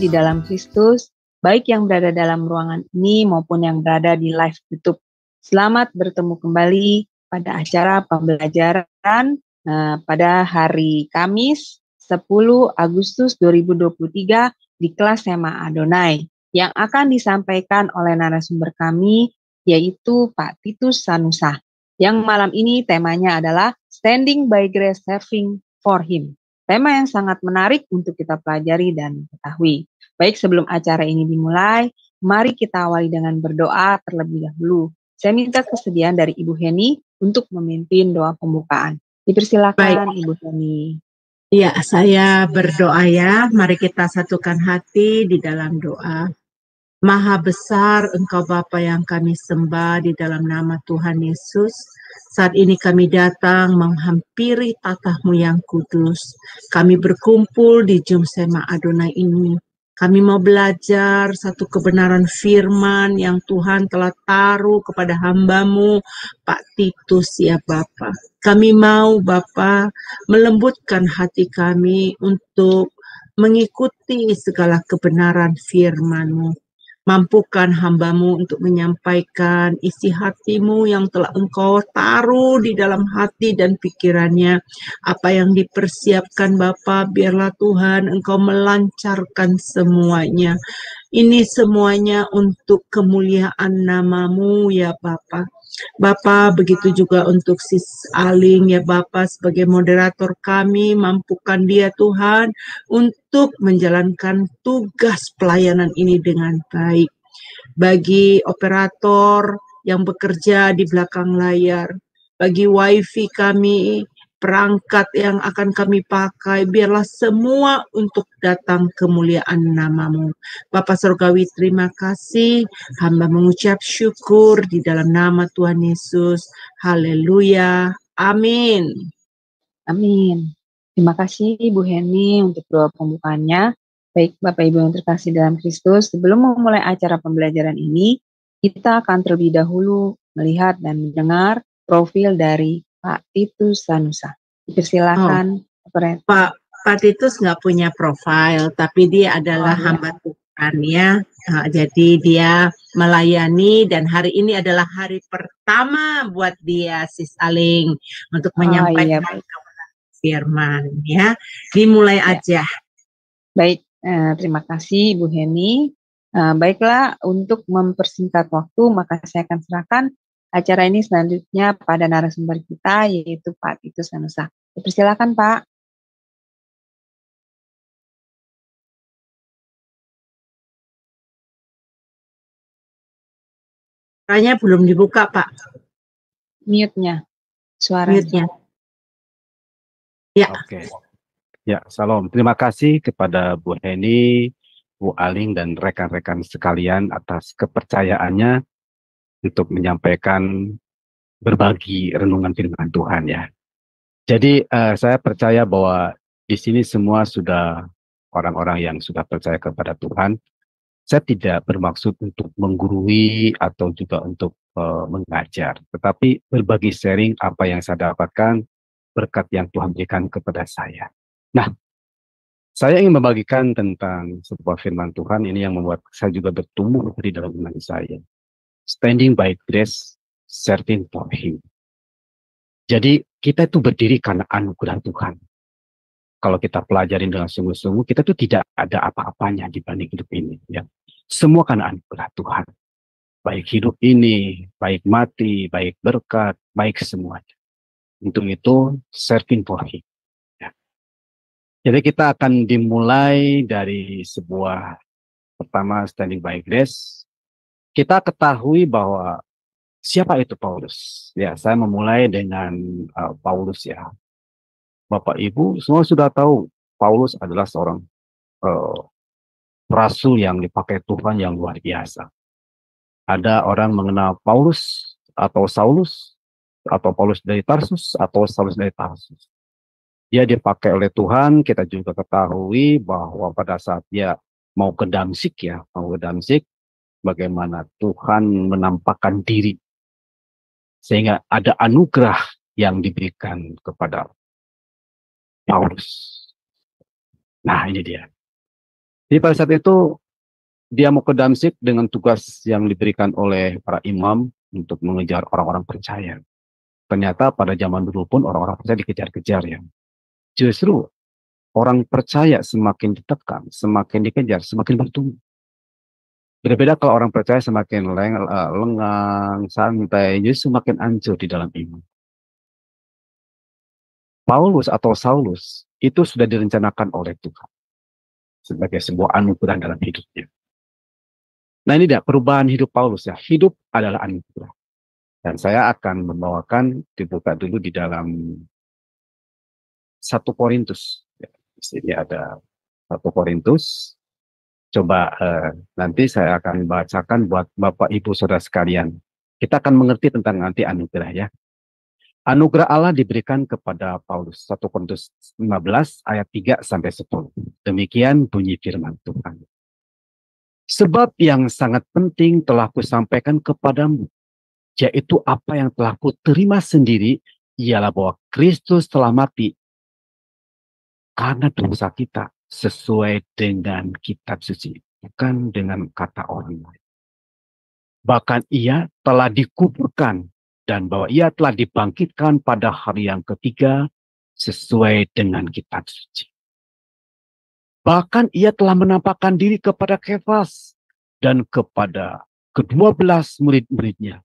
di dalam Kristus, baik yang berada dalam ruangan ini maupun yang berada di live YouTube. Selamat bertemu kembali pada acara pembelajaran pada hari Kamis 10 Agustus 2023 di kelas Sema Adonai yang akan disampaikan oleh narasumber kami yaitu Pak Titus Sanusa. Yang malam ini temanya adalah Standing by Grace Serving for Him. Tema yang sangat menarik untuk kita pelajari dan ketahui. Baik, sebelum acara ini dimulai, mari kita awali dengan berdoa terlebih dahulu. Saya minta kesediaan dari Ibu Heni untuk memimpin doa pembukaan. Dipersilakan Ibu Heni. Ya, saya berdoa ya. Mari kita satukan hati di dalam doa. Maha besar Engkau Bapa yang kami sembah di dalam nama Tuhan Yesus. Saat ini kami datang menghampiri tatah-Mu yang kudus. Kami berkumpul di Jum Sema Adonai ini. Kami mau belajar satu kebenaran firman yang Tuhan telah taruh kepada hamba-Mu, Pak Titus ya Bapa. Kami mau Bapa melembutkan hati kami untuk mengikuti segala kebenaran firman-Mu. Mampukan hamba-Mu untuk menyampaikan isi hati-Mu yang telah Engkau taruh di dalam hati dan pikirannya. Apa yang dipersiapkan Bapa, biarlah Tuhan Engkau melancarkan semuanya. Ini semuanya untuk kemuliaan nama-Mu ya Bapa. Bapa, begitu juga untuk Sis Aling ya Bapa sebagai moderator kami, mampukan dia Tuhan untuk menjalankan tugas pelayanan ini dengan baik. Bagi operator yang bekerja di belakang layar, bagi wifi kami, perangkat yang akan kami pakai, biarlah semua untuk datang kemuliaan nama-Mu. Bapa Surgawi, terima kasih. Hamba mengucap syukur di dalam nama Tuhan Yesus. Haleluya. Amin. Amin. Terima kasih Ibu Heni untuk doa pembukaannya. Baik Bapak Ibu yang terkasih dalam Kristus, sebelum memulai acara pembelajaran ini, kita akan terlebih dahulu melihat dan mendengar profil dari Pak Titus Sanusa. Dipersilakan. Pak Titus nggak punya profil, tapi dia adalah hamba Tuhan ya. Jadi dia melayani dan hari ini adalah hari pertama buat dia Sis Aling untuk menyampaikan firman ya. Dimulai aja. Baik, terima kasih Ibu Heni. Baiklah, untuk mempersingkat waktu, maka saya akan serahkan acara ini selanjutnya pada narasumber kita, yaitu Pak Titus Sanusa. Persilakan Pak. Suaranya belum dibuka Pak. Mute-nya, suaranya. Ya. Oke. Ya, salam. Terima kasih kepada Bu Heni, Bu Aling, dan rekan-rekan sekalian atas kepercayaannya untuk menyampaikan berbagi renungan firman Tuhan ya. Jadi saya percaya bahwa di sini semua sudah orang-orang yang sudah percaya kepada Tuhan. Saya tidak bermaksud untuk menggurui atau juga untuk mengajar, tetapi berbagi sharing apa yang saya dapatkan berkat yang Tuhan berikan kepada saya. Nah, saya ingin membagikan tentang sebuah firman Tuhan ini yang membuat saya juga bertumbuh di dalam iman saya. Standing by grace, serving for Him. Jadi kita itu berdiri karena anugerah Tuhan. Kalau kita pelajarin dengan sungguh-sungguh, kita tuh tidak ada apa-apanya dibanding hidup ini. Ya. Semua karena anugerah Tuhan. Baik hidup ini, baik mati, baik berkat, baik semuanya. Untuk itu, serving for Him. Ya. Jadi kita akan dimulai dari sebuah pertama standing by grace. Kita ketahui bahwa siapa itu Paulus? Ya, saya memulai dengan Paulus ya. Bapak Ibu semua sudah tahu Paulus adalah seorang rasul yang dipakai Tuhan yang luar biasa. Ada orang mengenal Paulus atau Saulus atau Paulus dari Tarsus atau Saulus dari Tarsus. Dia dipakai oleh Tuhan. Kita juga ketahui bahwa pada saat dia mau ke Damsyik ya, bagaimana Tuhan menampakkan diri sehingga ada anugerah yang diberikan kepada Paulus. Nah, ini dia. Jadi pada saat itu dia mau ke Damsyik dengan tugas yang diberikan oleh para imam untuk mengejar orang-orang percaya. Ternyata pada zaman dulu pun orang-orang percaya dikejar-kejar ya. Justru orang percaya semakin ditekan, semakin dikejar, semakin bertumbuh. Berbeda kalau orang percaya semakin lengang, santai, justru semakin hancur di dalam iman. Paulus atau Saulus itu sudah direncanakan oleh Tuhan sebagai sebuah anugerah dalam hidupnya. Nah ini dia perubahan hidup Paulus ya. Hidup adalah anugerah. Dan saya akan membawakan, dibuka dulu di dalam 1 Korintus. Ya, di sini ada 1 Korintus. Coba nanti saya akan bacakan buat Bapak Ibu Saudara sekalian. Kita akan mengerti tentang nanti anugerah ya. Anugerah Allah diberikan kepada Paulus. 1 Korintus 15 ayat 3 sampai 10. Demikian bunyi firman Tuhan. Sebab yang sangat penting telah kusampaikan kepadamu, yaitu apa yang telah kuterima sendiri, ialah bahwa Kristus telah mati karena dosa kita sesuai dengan kitab suci, bukan dengan kata orang lain. Bahkan ia telah dikuburkan dan bahwa ia telah dibangkitkan pada hari yang ketiga sesuai dengan kitab suci. Bahkan ia telah menampakkan diri kepada Kefas dan kepada ke-12 murid-muridnya.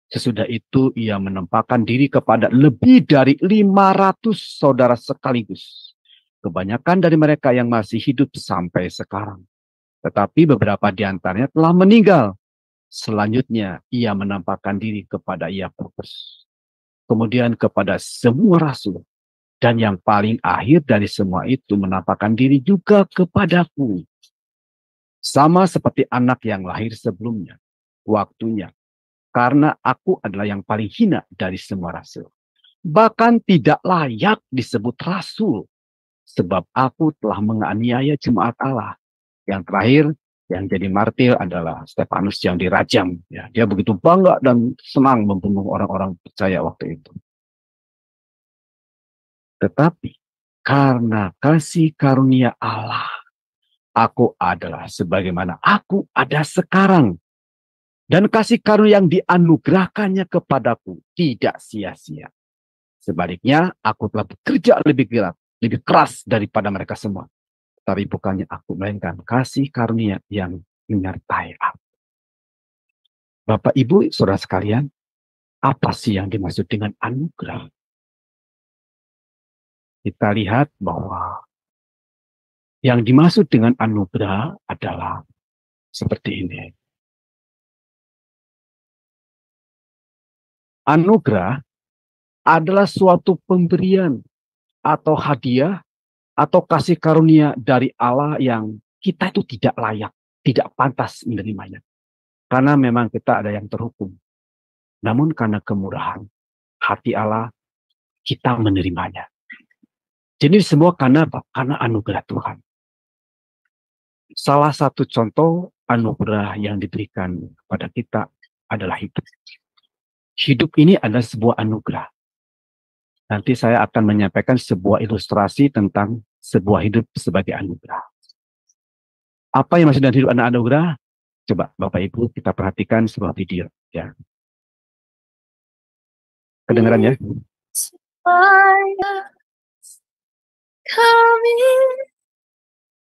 Sesudah itu ia menampakkan diri kepada lebih dari 500 saudara sekaligus. Kebanyakan dari mereka yang masih hidup sampai sekarang. Tetapi beberapa di antaranya telah meninggal. Selanjutnya ia menampakkan diri kepada Yakobus. Kemudian kepada semua rasul. Dan yang paling akhir dari semua itu menampakkan diri juga kepadaku. Sama seperti anak yang lahir sebelumnya. Waktunya. Karena aku adalah yang paling hina dari semua rasul. Bahkan tidak layak disebut rasul. Sebab aku telah menganiaya jemaat Allah. Yang terakhir, yang jadi martir adalah Stefanus yang dirajam. Ya, dia begitu bangga dan senang membunuh orang-orang percaya waktu itu. Tetapi, karena kasih karunia Allah, aku adalah sebagaimana aku ada sekarang. Dan kasih karunia yang dianugerahkannya kepadaku tidak sia-sia. Sebaliknya, aku telah bekerja lebih giat, lebih keras daripada mereka semua. Tapi bukannya aku, melainkan kasih karunia yang menyertai aku. Bapak, Ibu, Saudara sekalian, apa sih yang dimaksud dengan anugerah? Kita lihat bahwa yang dimaksud dengan anugerah adalah seperti ini. Anugerah adalah suatu pemberian atau hadiah atau kasih karunia dari Allah yang kita itu tidak layak, tidak pantas menerimanya. Karena memang kita ada yang terhukum. Namun karena kemurahan hati Allah, kita menerimanya. Jadi semua karena apa? Karena anugerah Tuhan. Salah satu contoh anugerah yang diberikan kepada kita adalah hidup. Hidup ini adalah sebuah anugerah. Nanti saya akan menyampaikan sebuah ilustrasi tentang sebuah hidup sebagai anugerah. Apa yang maksud dengan hidup anak anugerah? Coba Bapak Ibu kita perhatikan sebuah video. Ya. Kedengaran ya?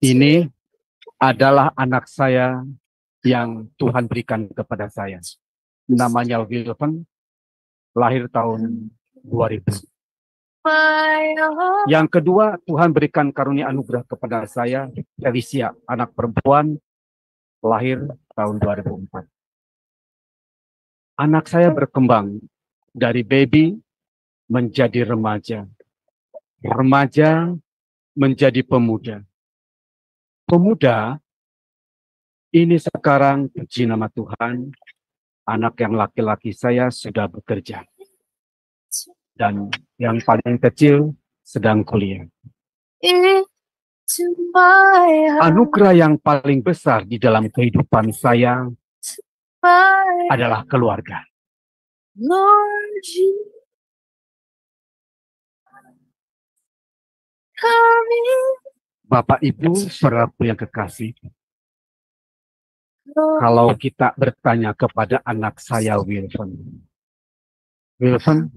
Ini adalah anak saya yang Tuhan berikan kepada saya. Namanya Wilson, lahir tahun 2000. Yang kedua, Tuhan berikan karunia anugerah kepada saya, Felicia, anak perempuan, lahir tahun 2004. Anak saya berkembang dari baby menjadi remaja. Remaja menjadi pemuda. Pemuda ini sekarang, puji nama Tuhan, anak yang laki-laki saya sudah bekerja. Dan yang paling kecil sedang kuliah. Anugerah yang paling besar di dalam kehidupan saya adalah keluarga. Bapak Ibu, saudaraku yang kekasih, kalau kita bertanya kepada anak saya Wilson, Wilson,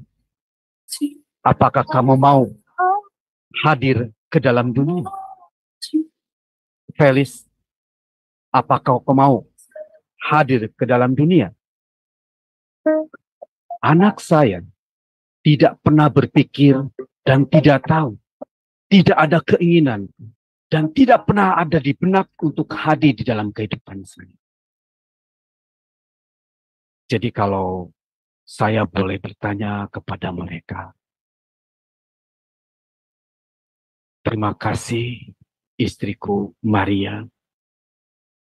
apakah kamu mau hadir ke dalam dunia? Felis, apakah kau mau hadir ke dalam dunia? Anak saya tidak pernah berpikir dan tidak tahu, tidak ada keinginan, dan tidak pernah ada di benak untuk hadir di dalam kehidupan saya. Jadi kalau saya boleh bertanya kepada mereka, terima kasih istriku Maria,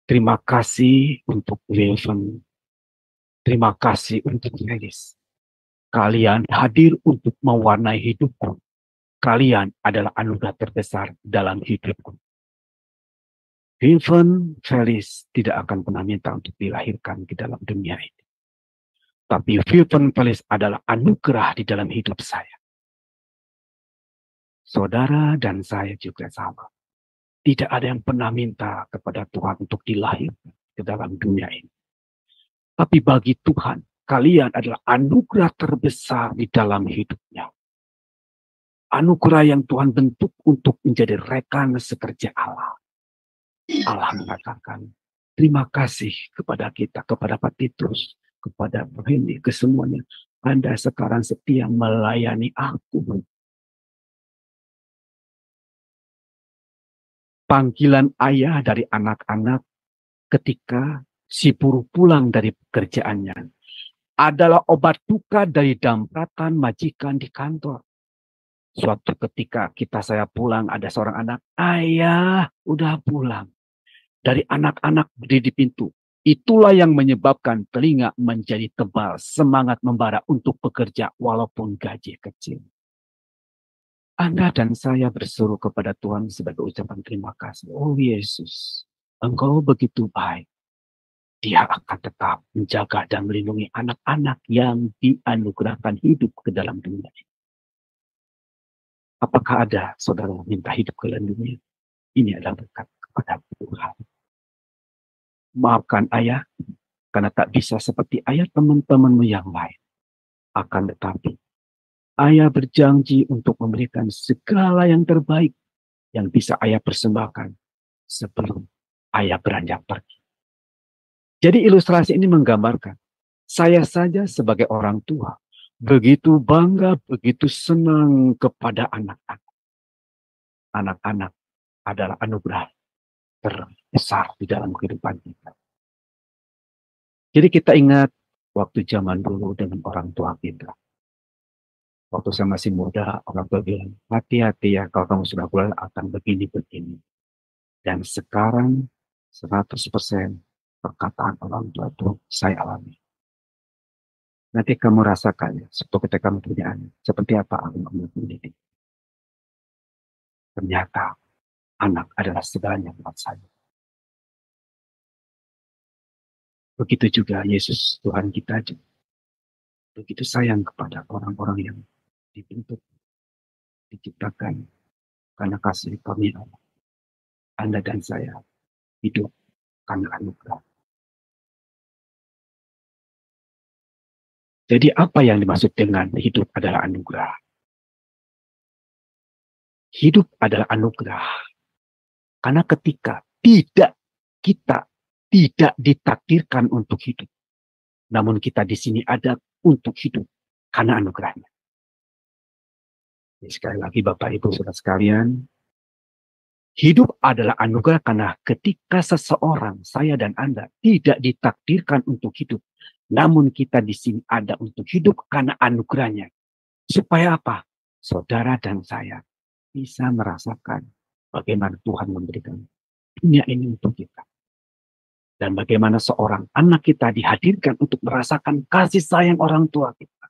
terima kasih untuk Wilson, terima kasih untuk Felis. Kalian hadir untuk mewarnai hidupku. Kalian adalah anugerah terbesar dalam hidupku. Wilson, Felis tidak akan pernah minta untuk dilahirkan di dalam dunia ini. Tapi Wilson, Felis adalah anugerah di dalam hidup saya. Saudara dan saya juga sama. Tidak ada yang pernah minta kepada Tuhan untuk dilahirkan ke dalam dunia ini. Tapi bagi Tuhan, kalian adalah anugerah terbesar di dalam hidupnya. Anugerah yang Tuhan bentuk untuk menjadi rekan sekerja Allah. Allah mengatakan, terima kasih kepada kita, kepada Pak Titus, kepada Hendy, ke semuanya. Anda sekarang setia melayani aku. Panggilan ayah dari anak-anak ketika si buruh pulang dari pekerjaannya adalah obat duka dari dampatan majikan di kantor. Suatu ketika saya pulang, ada seorang anak, ayah udah pulang. Dari anak-anak berdiri di pintu. Itulah yang menyebabkan telinga menjadi tebal, semangat membara untuk bekerja walaupun gaji kecil. Anda dan saya berseru kepada Tuhan sebagai ucapan terima kasih. Oh Yesus, Engkau begitu baik. Dia akan tetap menjaga dan melindungi anak-anak yang dianugerahkan hidup ke dalam dunia ini. Apakah ada saudara minta hidup ke dalam dunia? Ini adalah berkat kepada Tuhan. Maafkan ayah, karena tak bisa seperti ayah teman-temanmu yang lain. Akan tetapi, ayah berjanji untuk memberikan segala yang terbaik yang bisa ayah persembahkan sebelum ayah beranjak pergi. Jadi ilustrasi ini menggambarkan, saya saja sebagai orang tua, begitu bangga, begitu senang kepada anak-anak. Anak-anak adalah anugerah terbesar di dalam kehidupan kita. Jadi kita ingat waktu zaman dulu dengan orang tua kita. Waktu saya masih muda, orang tua bilang, hati-hati ya kalau kamu sudah pulang akan begini-begini. Dan sekarang 100% perkataan orang tua itu saya alami. Nanti kamu rasakan ya, seperti ketika kamu punya anak, seperti apa aku mendidik. Ternyata anak adalah segalanya buat saya. Begitu juga Yesus Tuhan kita juga. Begitu sayang kepada orang-orang yang dibentuk, diciptakan karena kasih karunia Allah. Anda dan saya hidup karena anugerah. Jadi apa yang dimaksud dengan hidup adalah anugerah? Hidup adalah anugerah. Karena ketika kita tidak ditakdirkan untuk hidup, namun kita di sini ada untuk hidup karena anugerahnya. Jadi sekali lagi Bapak Ibu Saudara sekalian, hidup adalah anugerah karena ketika seseorang, saya dan Anda, tidak ditakdirkan untuk hidup, namun kita di sini ada untuk hidup karena anugerahnya. Supaya apa? Saudara dan saya bisa merasakan bagaimana Tuhan memberikan dunia ini untuk kita. Dan bagaimana seorang anak kita dihadirkan untuk merasakan kasih sayang orang tua kita.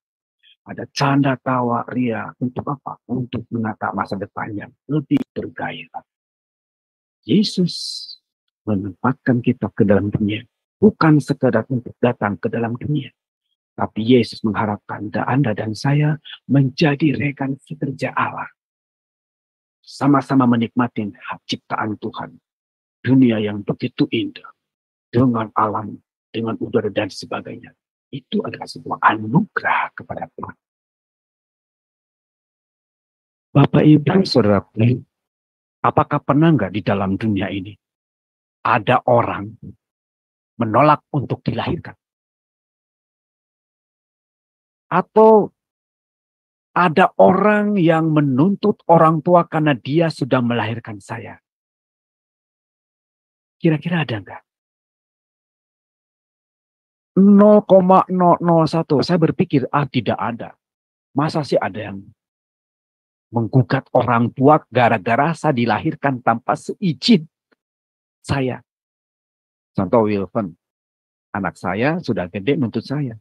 Ada canda, tawa, ria. Untuk apa? Untuk menata masa depan yang lebih bergairah. Yesus menempatkan kita ke dalam dunia. Bukan sekedar untuk datang ke dalam dunia. Tapi Yesus mengharapkan Anda dan saya menjadi rekan sekerja Allah. sama-sama menikmati hak ciptaan Tuhan. Dunia yang begitu indah, dengan alam, dengan udara dan sebagainya. Itu adalah sebuah anugerah kepada Tuhan. Bapak, Ibu, Saudaraku, apakah pernah nggak di dalam dunia ini ada orang menolak untuk dilahirkan? Atau ada orang yang menuntut orang tua karena dia sudah melahirkan saya? Kira-kira ada nggak? 0,001. Saya berpikir, tidak ada. Masa sih ada yang menggugat orang tua gara-gara saya dilahirkan tanpa seizin saya? Contoh Wilson, anak saya sudah gede nuntut saya.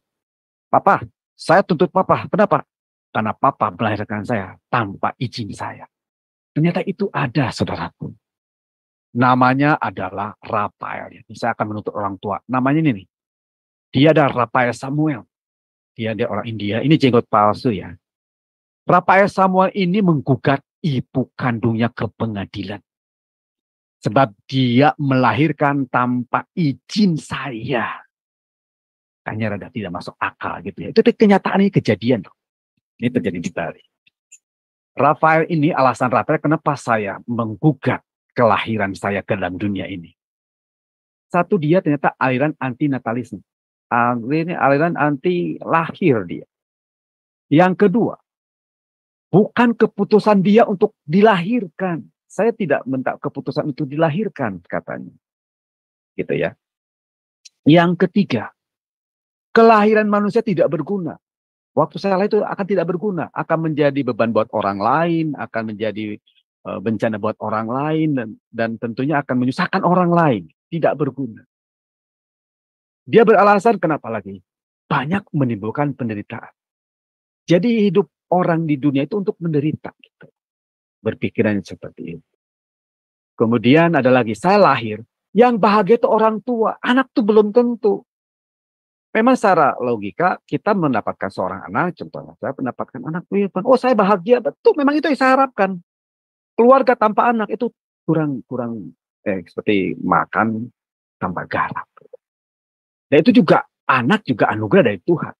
Papa, saya tuntut papa. Kenapa? Karena papa melahirkan saya tanpa izin saya. Ternyata itu ada, saudaraku. Namanya adalah Rafael. Saya akan menuntut orang tua. Namanya ini nih. Dia adalah Rafael Samuel. Dia orang India. Ini jenggot palsu ya. Rafael Samuel ini menggugat ibu kandungnya ke pengadilan. Sebab dia melahirkan tanpa izin saya. Kayaknya rada tidak masuk akal gitu ya. Itu kenyataan, ini kejadian. Ini terjadi di Bali. Rafael ini, alasan Rafael kenapa saya menggugat kelahiran saya ke dalam dunia ini. Satu, dia ternyata aliran anti-natalisme. Aliran anti lahir dia. Yang kedua, bukan keputusan dia untuk dilahirkan. Saya tidak minta keputusan untuk dilahirkan, katanya. Gitu ya. Yang ketiga, kelahiran manusia tidak berguna. Waktu saya lahir itu akan tidak berguna, akan menjadi beban buat orang lain, akan menjadi bencana buat orang lain, dan tentunya akan menyusahkan orang lain. Tidak berguna. Dia beralasan kenapa lagi? Banyak menimbulkan penderitaan. Jadi hidup orang di dunia itu untuk menderita. Gitu. Berpikiran seperti itu. Kemudian ada lagi, saya lahir, yang bahagia itu orang tua. Anak itu belum tentu. Memang secara logika kita mendapatkan seorang anak, contohnya saya mendapatkan anak Wilson. Oh, saya bahagia, betul. Memang itu yang saya harapkan. Keluarga tanpa anak itu kurang seperti makan tanpa garam. Dan itu juga anak juga anugerah dari Tuhan.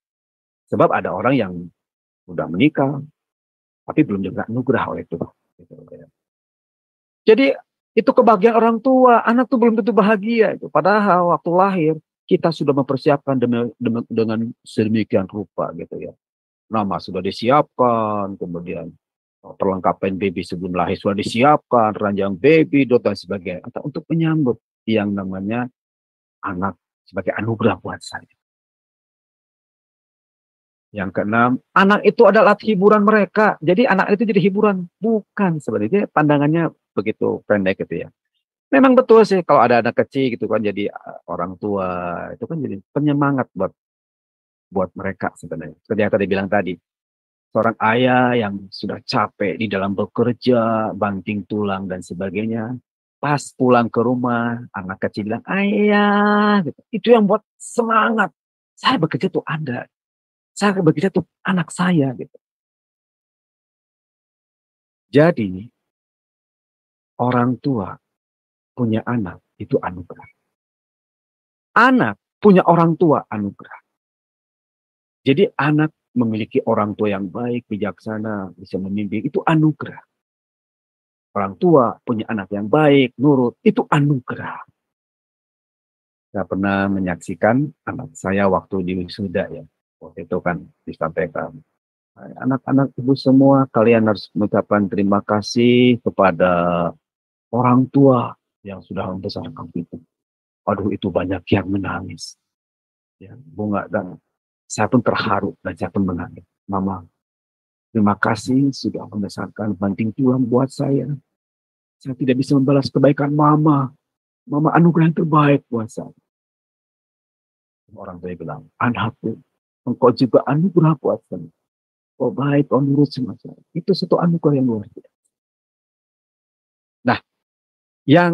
Sebab ada orang yang sudah menikah, tapi belum juga anugerah oleh Tuhan. Jadi itu kebahagiaan orang tua. Anak tuh belum tentu bahagia. Padahal waktu lahir kita sudah mempersiapkan dengan sedemikian rupa gitu ya. Nama sudah disiapkan, kemudian perlengkapan baby sebelum lahir sudah disiapkan, ranjang baby, dan sebagainya. Untuk menyambut yang namanya anak sebagai anugerah buat saya. Yang keenam, anak itu adalah hiburan mereka. Jadi anak itu jadi hiburan. Bukan sebenarnya, pandangannya begitu pendek gitu ya. Memang betul sih kalau ada anak kecil gitu kan jadi orang tua. Itu kan jadi penyemangat buat mereka sebenarnya. Seperti yang tadi bilang tadi. Seorang ayah yang sudah capek di dalam bekerja, banting tulang dan sebagainya. Pas pulang ke rumah, anak kecil bilang, ayah. Gitu. Itu yang buat semangat. Saya bekerja tuh ada. Saya bekerja tuh anak saya. Gitu. Jadi, orang tua punya anak, itu anugerah. Anak punya orang tua, anugerah. Jadi anak memiliki orang tua yang baik, bijaksana, bisa memimpin, itu anugerah. Orang tua punya anak yang baik, nurut, itu anugerah. Saya pernah menyaksikan anak saya waktu di wisuda ya. Waktu itu kan disampaikan, anak-anak ibu semua, kalian harus mengucapkan terima kasih kepada orang tua yang sudah membesarkan kita. Aduh, itu banyak yang menangis. Ya, bunga dan saya pun terharu dan saya pun menangis. Mama, terima kasih sudah membesarkan banting tulang buat saya. Saya tidak bisa membalas kebaikan mama. Mama anugerah yang terbaik buat saya. Orang tua bilang, anakku, engkau juga anugerah buat saya. Kau baik, kau nurut sama saya. Itu satu anugerah yang luar biasa. Nah, yang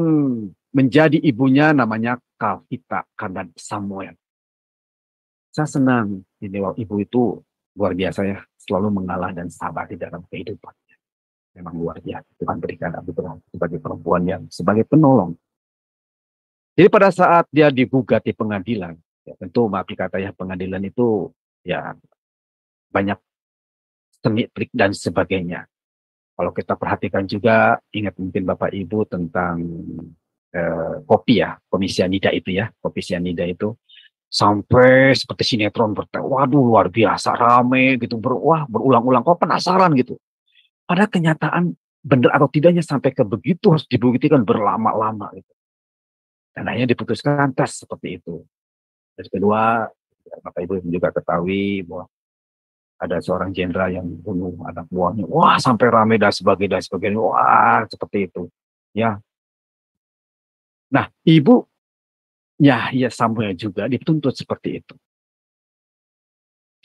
menjadi ibunya namanya Kavita karena Samuel. Saya senang ini ibu itu luar biasa ya, selalu mengalah dan sabar di dalam kehidupannya. Memang luar biasa. Tuhan berikan anugerah sebagai perempuan yang sebagai penolong. Jadi pada saat dia digugat di pengadilan, ya tentu maaf dikata ya, pengadilan itu ya banyak sengit trik dan sebagainya. Kalau kita perhatikan juga, ingat mungkin Bapak Ibu tentang kopi ya, kopi sianida itu ya, kopi sianida itu sampai seperti sinetron waduh luar biasa rame gitu, berulang-ulang, kok penasaran gitu. Pada kenyataan benar atau tidaknya sampai ke begitu harus dibuktikan berlama-lama gitu. Dan akhirnya diputuskan tes seperti itu. Dan kedua, Bapak Ibu juga ketahui bahwa ada seorang jenderal yang bunuh anak buahnya. Wah, sampai rame dan sebagainya. Wah, seperti itu. Ya. Nah, ibunya ya Samuel juga dituntut seperti itu.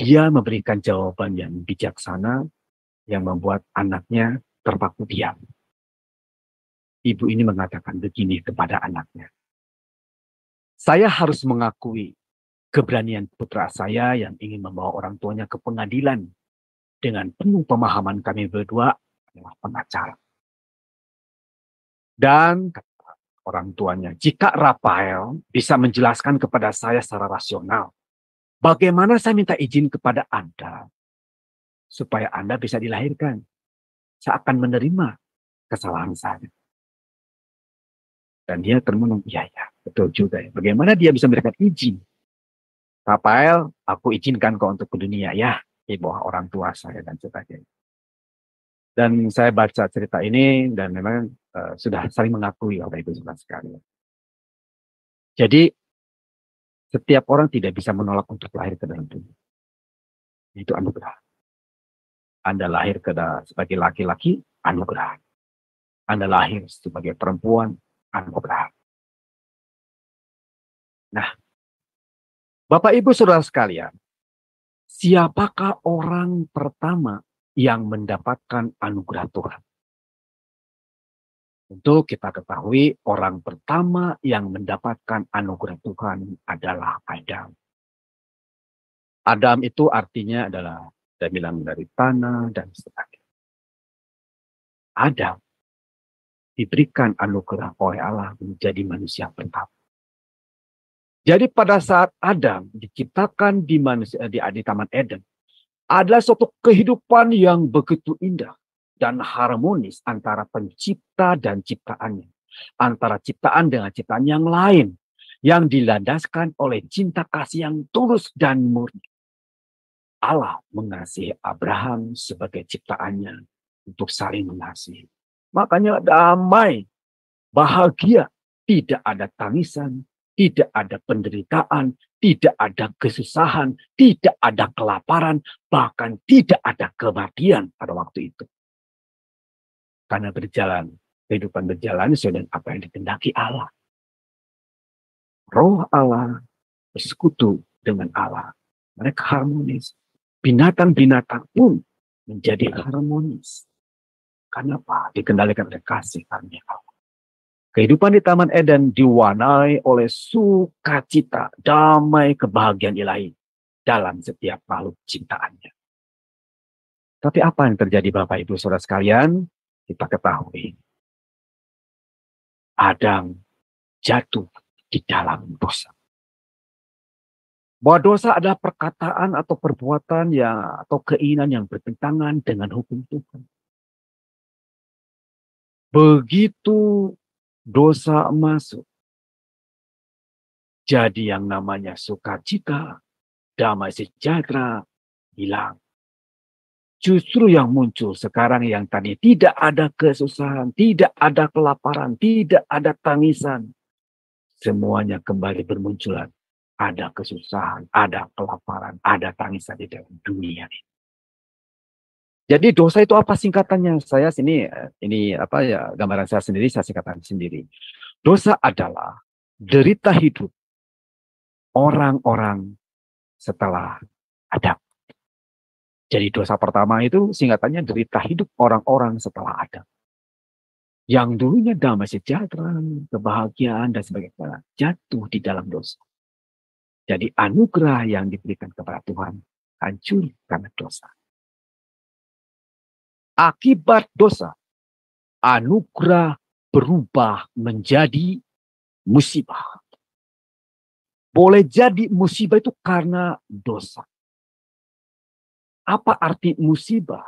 Dia memberikan jawaban yang bijaksana yang membuat anaknya terpaku diam. Ibu ini mengatakan begini kepada anaknya. Saya harus mengakui keberanian putra saya yang ingin membawa orang tuanya ke pengadilan dengan penuh pemahaman kami berdua adalah pengacara. Dan kata orang tuanya, jika Rafael bisa menjelaskan kepada saya secara rasional, bagaimana saya minta izin kepada Anda supaya Anda bisa dilahirkan. Saya akan menerima kesalahan saya. Dan dia termenung, iya, betul juga ya. Bagaimana dia bisa memberikan izin? Rafael, aku izinkan kau untuk ke dunia ya, di bawah orang tua saya dan sebagainya. Dan saya baca cerita ini dan memang sudah saling mengakui Bapak Ibu sekalian. Jadi setiap orang tidak bisa menolak untuk lahir ke dalam dunia. Itu anugerah. Anda lahir sebagai laki-laki, anugerah. Anda lahir sebagai perempuan, anugerah. Nah, Bapak Ibu Saudara sekalian, siapakah orang pertama yang mendapatkan anugerah Tuhan? Tentu kita ketahui orang pertama yang mendapatkan anugerah Tuhan adalah Adam. Adam itu artinya adalah, saya bilang dari tanah dan sebagainya. Adam diberikan anugerah oleh Allah menjadi manusia pertama. Jadi pada saat Adam diciptakan di Taman Eden, adalah suatu kehidupan yang begitu indah dan harmonis antara pencipta dan ciptaannya. Antara ciptaan dengan ciptaan yang lain. Yang dilandaskan oleh cinta kasih yang tulus dan murni. Allah mengasihi Abraham sebagai ciptaannya untuk saling mengasihi. Makanya damai, bahagia, tidak ada tangisan, tidak ada penderitaan, tidak ada kesusahan, tidak ada kelaparan, bahkan tidak ada kematian pada waktu itu. Karena kehidupan berjalan sesuai dengan apa yang dikehendaki Allah. Roh Allah bersekutu dengan Allah. Mereka harmonis. Binatang-binatang pun menjadi harmonis. Kenapa? Dikendalikan oleh kasih karunia Allah. Kehidupan di Taman Eden diwarnai oleh sukacita, damai, kebahagiaan ilahi dalam setiap makhluk ciptaannya. Tapi apa yang terjadi Bapak Ibu Saudara sekalian? Kita ketahui. Adam jatuh di dalam dosa. Bahwa dosa adalah perkataan atau perbuatan atau keinginan yang bertentangan dengan hukum Tuhan. Begitu dosa masuk, jadi yang namanya sukacita, damai sejahtera hilang. Justru yang muncul sekarang yang tadi tidak ada kesusahan, tidak ada kelaparan, tidak ada tangisan. Semuanya kembali bermunculan. Ada kesusahan, ada kelaparan, ada tangisan di dalam dunia ini. Jadi dosa itu apa singkatannya? Saya ini apa ya, gambaran saya sendiri, saya singkatan sendiri. Dosa adalah derita hidup orang-orang setelah Adam. Jadi dosa pertama itu singkatannya derita hidup orang-orang setelah Adam. Yang dulunya damai sejahtera, kebahagiaan dan sebagainya jatuh di dalam dosa. Jadi anugerah yang diberikan kepada Tuhan hancur karena dosa. Akibat dosa, anugerah berubah menjadi musibah. Boleh jadi musibah itu karena dosa. Apa arti musibah?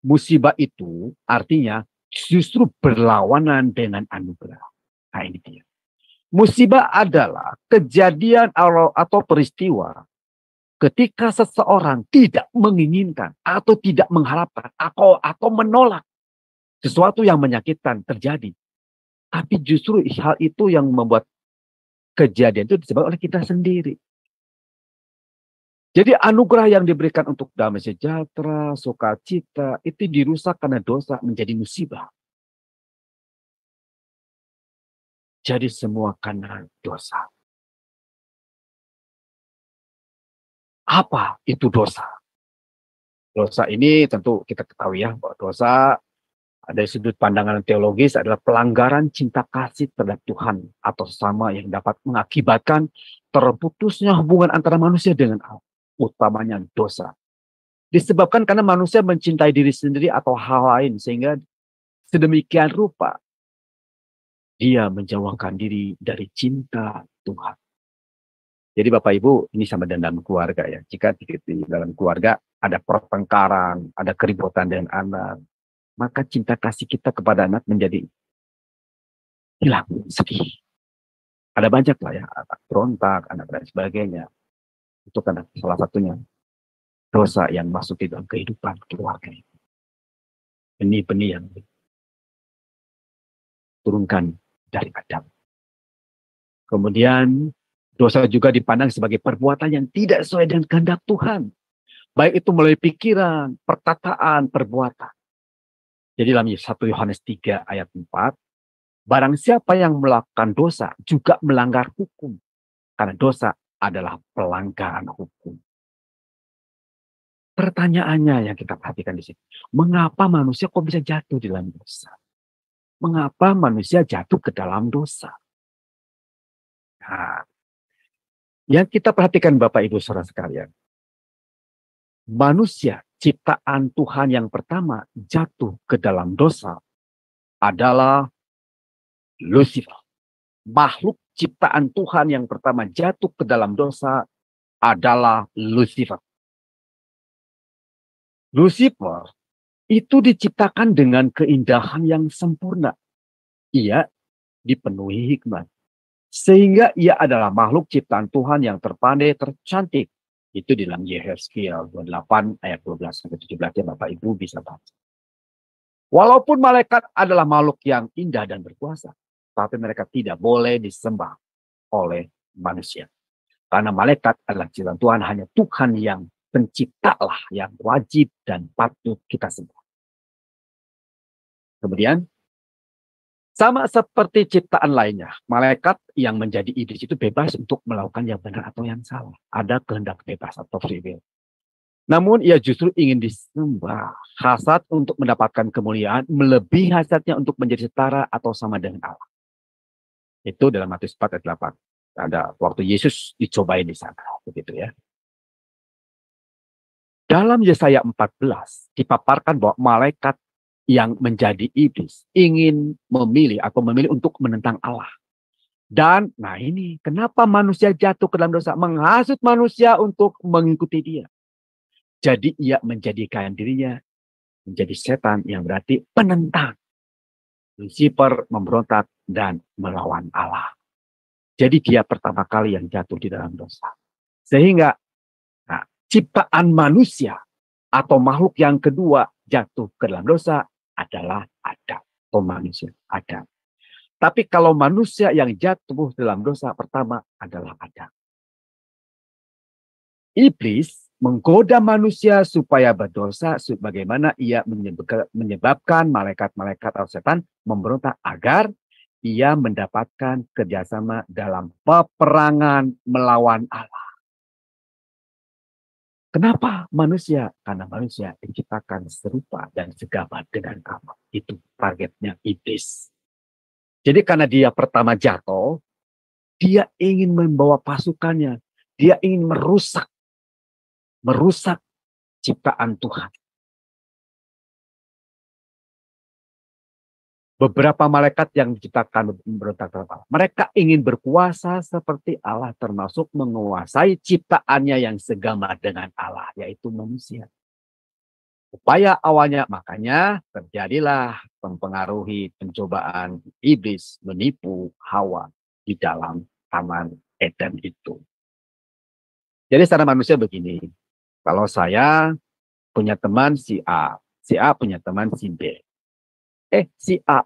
Musibah itu artinya justru berlawanan dengan anugerah. Nah, ini dia. Musibah adalah kejadian atau peristiwa ketika seseorang tidak menginginkan atau tidak mengharapkan atau menolak sesuatu yang menyakitkan terjadi. Tapi justru hal itu yang membuat kejadian itu disebabkan oleh kita sendiri. Jadi anugerah yang diberikan untuk damai sejahtera, sukacita, itu dirusak karena dosa menjadi musibah. Jadi semua karena dosa. Apa itu dosa? Dosa ini tentu kita ketahui ya, bahwa dosa dari sudut pandangan teologis adalah pelanggaran cinta kasih terhadap Tuhan atau sesama yang dapat mengakibatkan terputusnya hubungan antara manusia dengan Allah, utamanya dosa. Disebabkan karena manusia mencintai diri sendiri atau hal lain sehingga sedemikian rupa dia menjauhkan diri dari cinta Tuhan. Jadi Bapak Ibu, ini sama dalam keluarga ya. Jika di dalam keluarga ada pertengkaran, ada keributan dengan anak, maka cinta kasih kita kepada anak menjadi hilang, sedih. Ada banyak lah ya, anak berontak, anak dan sebagainya. Itu karena salah satunya dosa yang masuk di dalam kehidupan keluarga. Benih-benih yang turunkan dari Adam. Kemudian dosa juga dipandang sebagai perbuatan yang tidak sesuai dengan kehendak Tuhan. Baik itu melalui pikiran, perkataan, perbuatan. Jadi dalam 1 Yohanes 3 ayat 4, barang siapa yang melakukan dosa juga melanggar hukum. Karena dosa adalah pelanggaran hukum. Pertanyaannya yang kita perhatikan di sini. Mengapa manusia kok bisa jatuh di dalam dosa? Mengapa manusia jatuh ke dalam dosa? Nah, yang kita perhatikan Bapak Ibu Saudara sekalian. Manusia ciptaan Tuhan yang pertama jatuh ke dalam dosa adalah Lucifer. Makhluk ciptaan Tuhan yang pertama jatuh ke dalam dosa adalah Lucifer. Lucifer itu diciptakan dengan keindahan yang sempurna. Ia dipenuhi hikmat. Sehingga ia adalah makhluk ciptaan Tuhan yang terpandai, tercantik. Itu di dalam Yehezkiel 28 ayat 12-17 ya Bapak Ibu bisa baca. Walaupun malaikat adalah makhluk yang indah dan berkuasa, tapi mereka tidak boleh disembah oleh manusia. Karena malaikat adalah ciptaan Tuhan, hanya Tuhan yang penciptalah yang wajib dan patut kita sembah. Kemudian, sama seperti ciptaan lainnya, malaikat yang menjadi iblis itu bebas untuk melakukan yang benar atau yang salah. Ada kehendak bebas atau free will. Namun ia justru ingin disembah. Hasad untuk mendapatkan kemuliaan melebihi hasratnya untuk menjadi setara atau sama dengan Allah. Itu dalam Matius 4 ayat 8. Ada waktu Yesus dicobain di sana. Begitu ya. Dalam Yesaya 14 dipaparkan bahwa malaikat yang menjadi iblis ingin memilih untuk menentang Allah. Dan nah ini kenapa manusia jatuh ke dalam dosa, menghasut manusia untuk mengikuti dia. Jadi ia menjadikan dirinya menjadi setan yang berarti penentang. Lucifer memberontak dan melawan Allah. Jadi dia pertama kali yang jatuh di dalam dosa. Sehingga ciptaan manusia atau makhluk yang kedua jatuh ke dalam dosa adalah Adam atau manusia Adam. Tapi kalau manusia yang jatuh dalam dosa pertama adalah Adam. Iblis menggoda manusia supaya berdosa, sebagaimana ia menyebabkan malaikat-malaikat atau setan memberontak agar ia mendapatkan kerjasama dalam peperangan melawan Allah. Kenapa manusia? Karena manusia diciptakan serupa dan segambar dengan Allah. Itu targetnya iblis. Jadi karena dia pertama jatuh, dia ingin membawa pasukannya. Dia ingin merusak ciptaan Tuhan. beberapa malaikat yang diciptakan memberontak terhadap Allah. Mereka ingin berkuasa seperti Allah, termasuk menguasai ciptaannya yang segama dengan Allah, yaitu manusia. Upaya awalnya, makanya terjadilah mempengaruhi pencobaan iblis menipu Hawa di dalam Taman Eden itu. Jadi secara manusia begini, kalau saya punya teman si A punya teman si B. Si A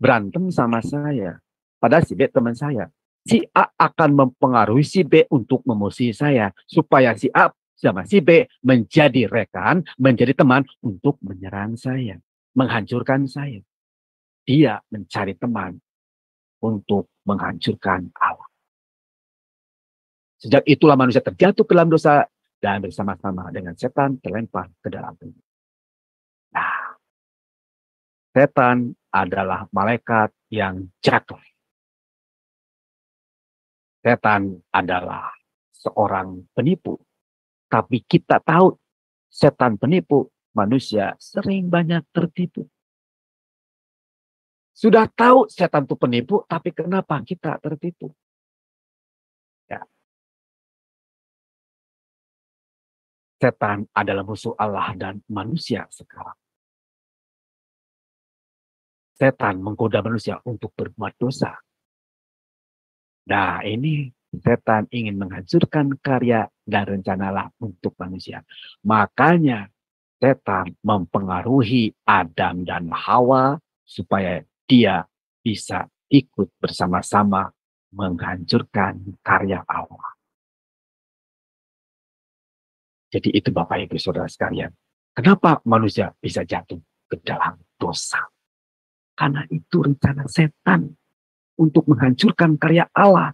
berantem sama saya. Padahal si B teman saya. Si A akan mempengaruhi si B untuk memusuhi saya. Supaya si A sama si B menjadi rekan, menjadi teman untuk menyerang saya. Menghancurkan saya. Dia mencari teman untuk menghancurkan Allah. Sejak itulah manusia terjatuh ke dalam dosa dan bersama-sama dengan setan terlempar ke dalam dunia. Nah, setan adalah malaikat yang jatuh. Setan adalah seorang penipu. Tapi kita tahu setan penipu, manusia sering banyak tertipu. Sudah tahu setan itu penipu, tapi kenapa kita tertipu? Ya. Setan adalah musuh Allah dan manusia sekarang. Setan menggoda manusia untuk berbuat dosa. Nah, ini setan ingin menghancurkan karya dan rencana Allah untuk manusia. Makanya setan mempengaruhi Adam dan Hawa supaya dia bisa ikut bersama-sama menghancurkan karya Allah. Jadi itu Bapak Ibu Saudara sekalian. Kenapa manusia bisa jatuh ke dalam dosa? Karena itu rencana setan untuk menghancurkan karya Allah.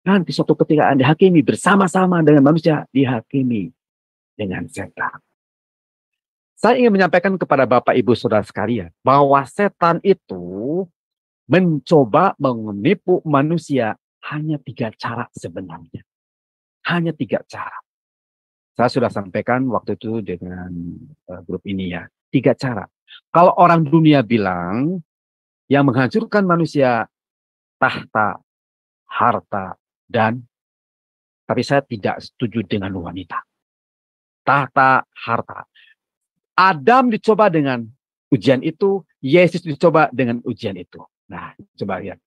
Nanti suatu ketika Anda dihakimi bersama-sama dengan manusia, dihakimi dengan setan. Saya ingin menyampaikan kepada Bapak Ibu Saudara sekalian bahwa setan itu mencoba menipu manusia hanya 3 cara sebenarnya. Hanya 3 cara. Saya sudah sampaikan waktu itu dengan grup ini ya. 3 cara. Kalau orang dunia bilang yang menghancurkan manusia tahta, harta, dan tapi saya tidak setuju dengan wanita. Tahta, harta. Adam dicoba dengan ujian itu, Yesus dicoba dengan ujian itu. Nah, coba lihat.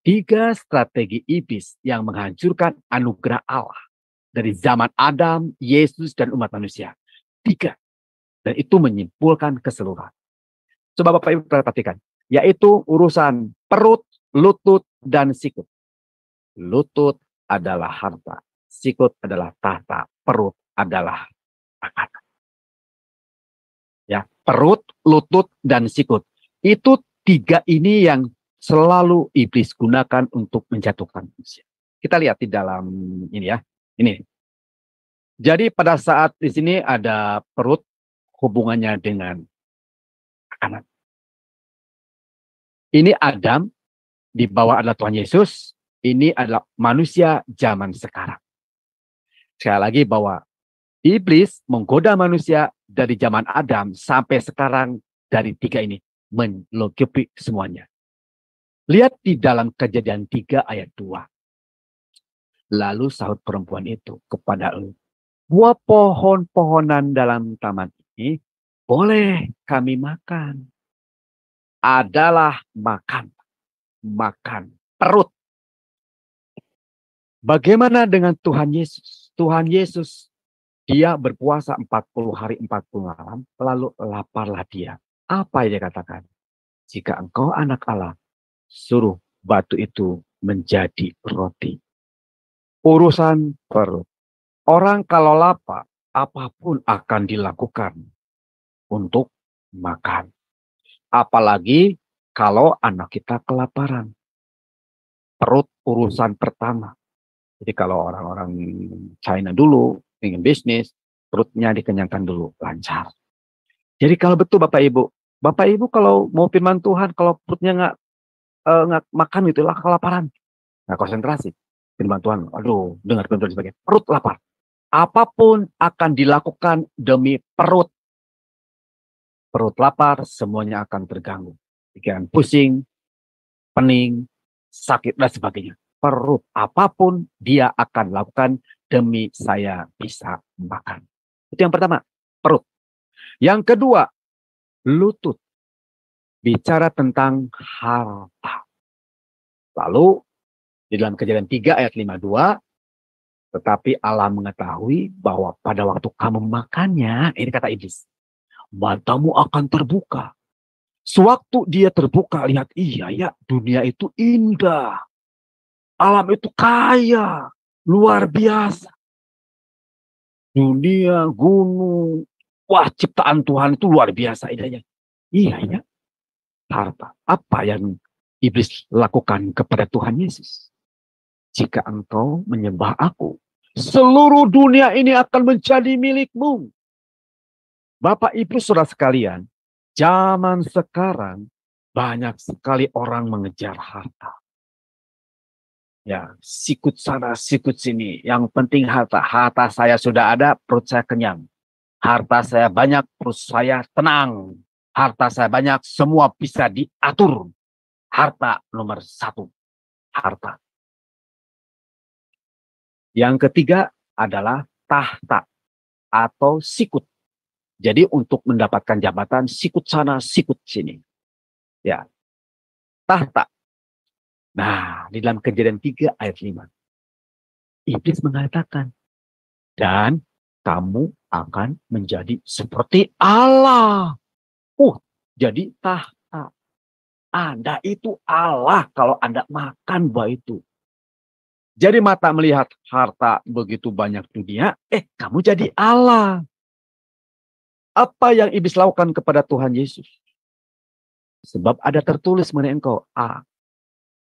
3 strategi iblis yang menghancurkan anugerah Allah dari zaman Adam, Yesus, dan umat manusia. 3. Dan itu menyimpulkan keseluruhan. Coba Bapak Ibu perhatikan. Yaitu urusan perut, lutut, dan sikut. Lutut adalah harta. Sikut adalah tahta. Perut adalah makanan. Ya, perut, lutut, dan sikut. Itu 3 ini yang selalu iblis gunakan untuk menjatuhkan manusia. Kita lihat di dalam ini ya. Ini. Jadi pada saat di sini ada perut hubungannya dengan makanan. Ini Adam, di bawah adalah Tuhan Yesus. Ini adalah manusia zaman sekarang. Sekali lagi bahwa iblis menggoda manusia dari zaman Adam sampai sekarang dari 3 ini. Melengkapi semuanya. Lihat di dalam Kejadian 3 ayat 2. Lalu sahut perempuan itu kepada Lot, buah pohon-pohonan dalam taman ini boleh kami makan. Adalah makan perut. Bagaimana dengan Tuhan Yesus? Tuhan Yesus, dia berpuasa 40 hari 40 malam, lalu laparlah dia. Apa yang dia katakan? Jika engkau anak Allah, suruh batu itu menjadi roti. Urusan perut. Orang kalau lapar, apapun akan dilakukan untuk makan. Apalagi kalau anak kita kelaparan. Perut urusan pertama. Jadi kalau orang-orang China dulu ingin bisnis, perutnya dikenyangkan dulu, lancar. Jadi kalau betul Bapak Ibu kalau mau firman Tuhan, kalau perutnya nggak makan gitu lah, kelaparan, nggak konsentrasi. Firman Tuhan, aduh, dengar firman Tuhan sebagai perut lapar. Apapun akan dilakukan demi perut. Perut lapar, semuanya akan terganggu. Pikiran pusing, pening, sakit, dan sebagainya. Perut apapun dia akan lakukan demi saya bisa makan. Itu yang pertama, perut. Yang kedua, lutut. Bicara tentang harta. Lalu di dalam Kejadian 3 ayat 52, tetapi Allah mengetahui bahwa pada waktu kamu makannya, ini kata iblis, matamu akan terbuka. Sewaktu dia terbuka, lihat, iya ya, dunia itu indah. Alam itu kaya, luar biasa. Dunia, gunung, wah ciptaan Tuhan itu luar biasa indahnya. Iya ya, harta. Apa yang iblis lakukan kepada Tuhan Yesus? Jika engkau menyembah aku, seluruh dunia ini akan menjadi milikmu. Bapak Ibu Saudara sekalian, zaman sekarang banyak sekali orang mengejar harta. Ya, sikut sana, sikut sini. Yang penting harta. Harta saya sudah ada, perut saya kenyang. Harta saya banyak, perut saya tenang. Harta saya banyak, semua bisa diatur. Harta nomor 1. Harta. Yang ketiga adalah tahta atau sikut. Jadi untuk mendapatkan jabatan, sikut sana, sikut sini. Ya, tahta. Nah, di dalam Kejadian 3 ayat 5. Iblis mengatakan, dan kamu akan menjadi seperti Allah. Jadi tahta. Anda itu Allah kalau Anda makan buah itu. Jadi mata melihat harta begitu banyak dunia, kamu jadi Allah. Apa yang iblis lakukan kepada Tuhan Yesus? Sebab ada tertulis mengenai engkau.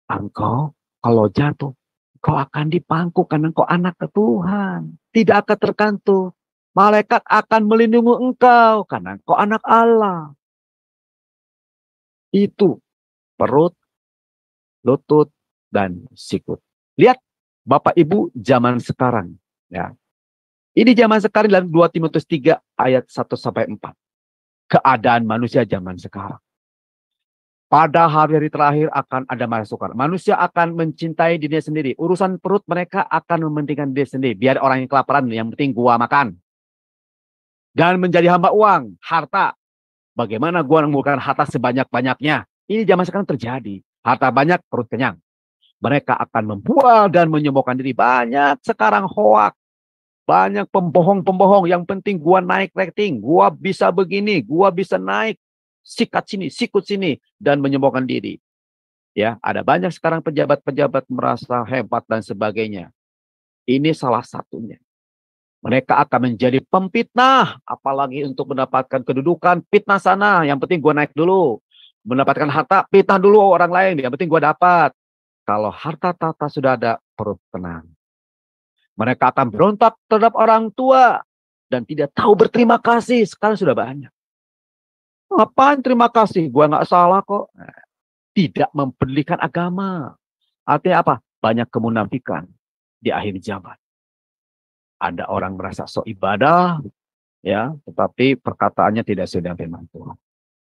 Engkau kalau jatuh, kau akan dipangku karena engkau anak ke Tuhan. Tidak akan terkantuk. Malaikat akan melindungi engkau karena engkau anak Allah. Itu perut, lutut, dan sikut. Lihat Bapak Ibu zaman sekarang. Ya. Ini zaman sekarang dalam 2 Timotius 3 ayat 1-4. Keadaan manusia zaman sekarang. Pada hari-hari terakhir akan ada masa sukar. Manusia akan mencintai dirinya sendiri. Urusan perut mereka akan mementingkan diri sendiri. Biar orang yang kelaparan, yang penting gua makan. Dan menjadi hamba uang, harta. Bagaimana gua mengumpulkan harta sebanyak-banyaknya? Ini zaman sekarang terjadi. Harta banyak, perut kenyang. Mereka akan membual dan menyombongkan diri. Banyak sekarang hoak. Banyak pembohong-pembohong. Yang penting gua naik rating. Gua bisa begini. Gua bisa naik. Sikat sini, sikut sini. Dan menyombongkan diri. Ya, ada banyak sekarang pejabat-pejabat merasa hebat dan sebagainya. Ini salah satunya. Mereka akan menjadi pemfitnah. Apalagi untuk mendapatkan kedudukan. Fitnah sana. Yang penting gua naik dulu. Mendapatkan harta. Fitnah dulu orang lain. Yang penting gua dapat. Kalau harta tata sudah ada, perut tenang. Mereka akan berontak terhadap orang tua. Dan tidak tahu berterima kasih. Sekarang sudah banyak. Apaan terima kasih? Gua nggak salah kok. Tidak mempedulikan agama. Artinya apa? Banyak kemunafikan di akhir zaman. Ada orang merasa sok ibadah, ya, tetapi perkataannya tidak sesuai dengan firman Tuhan.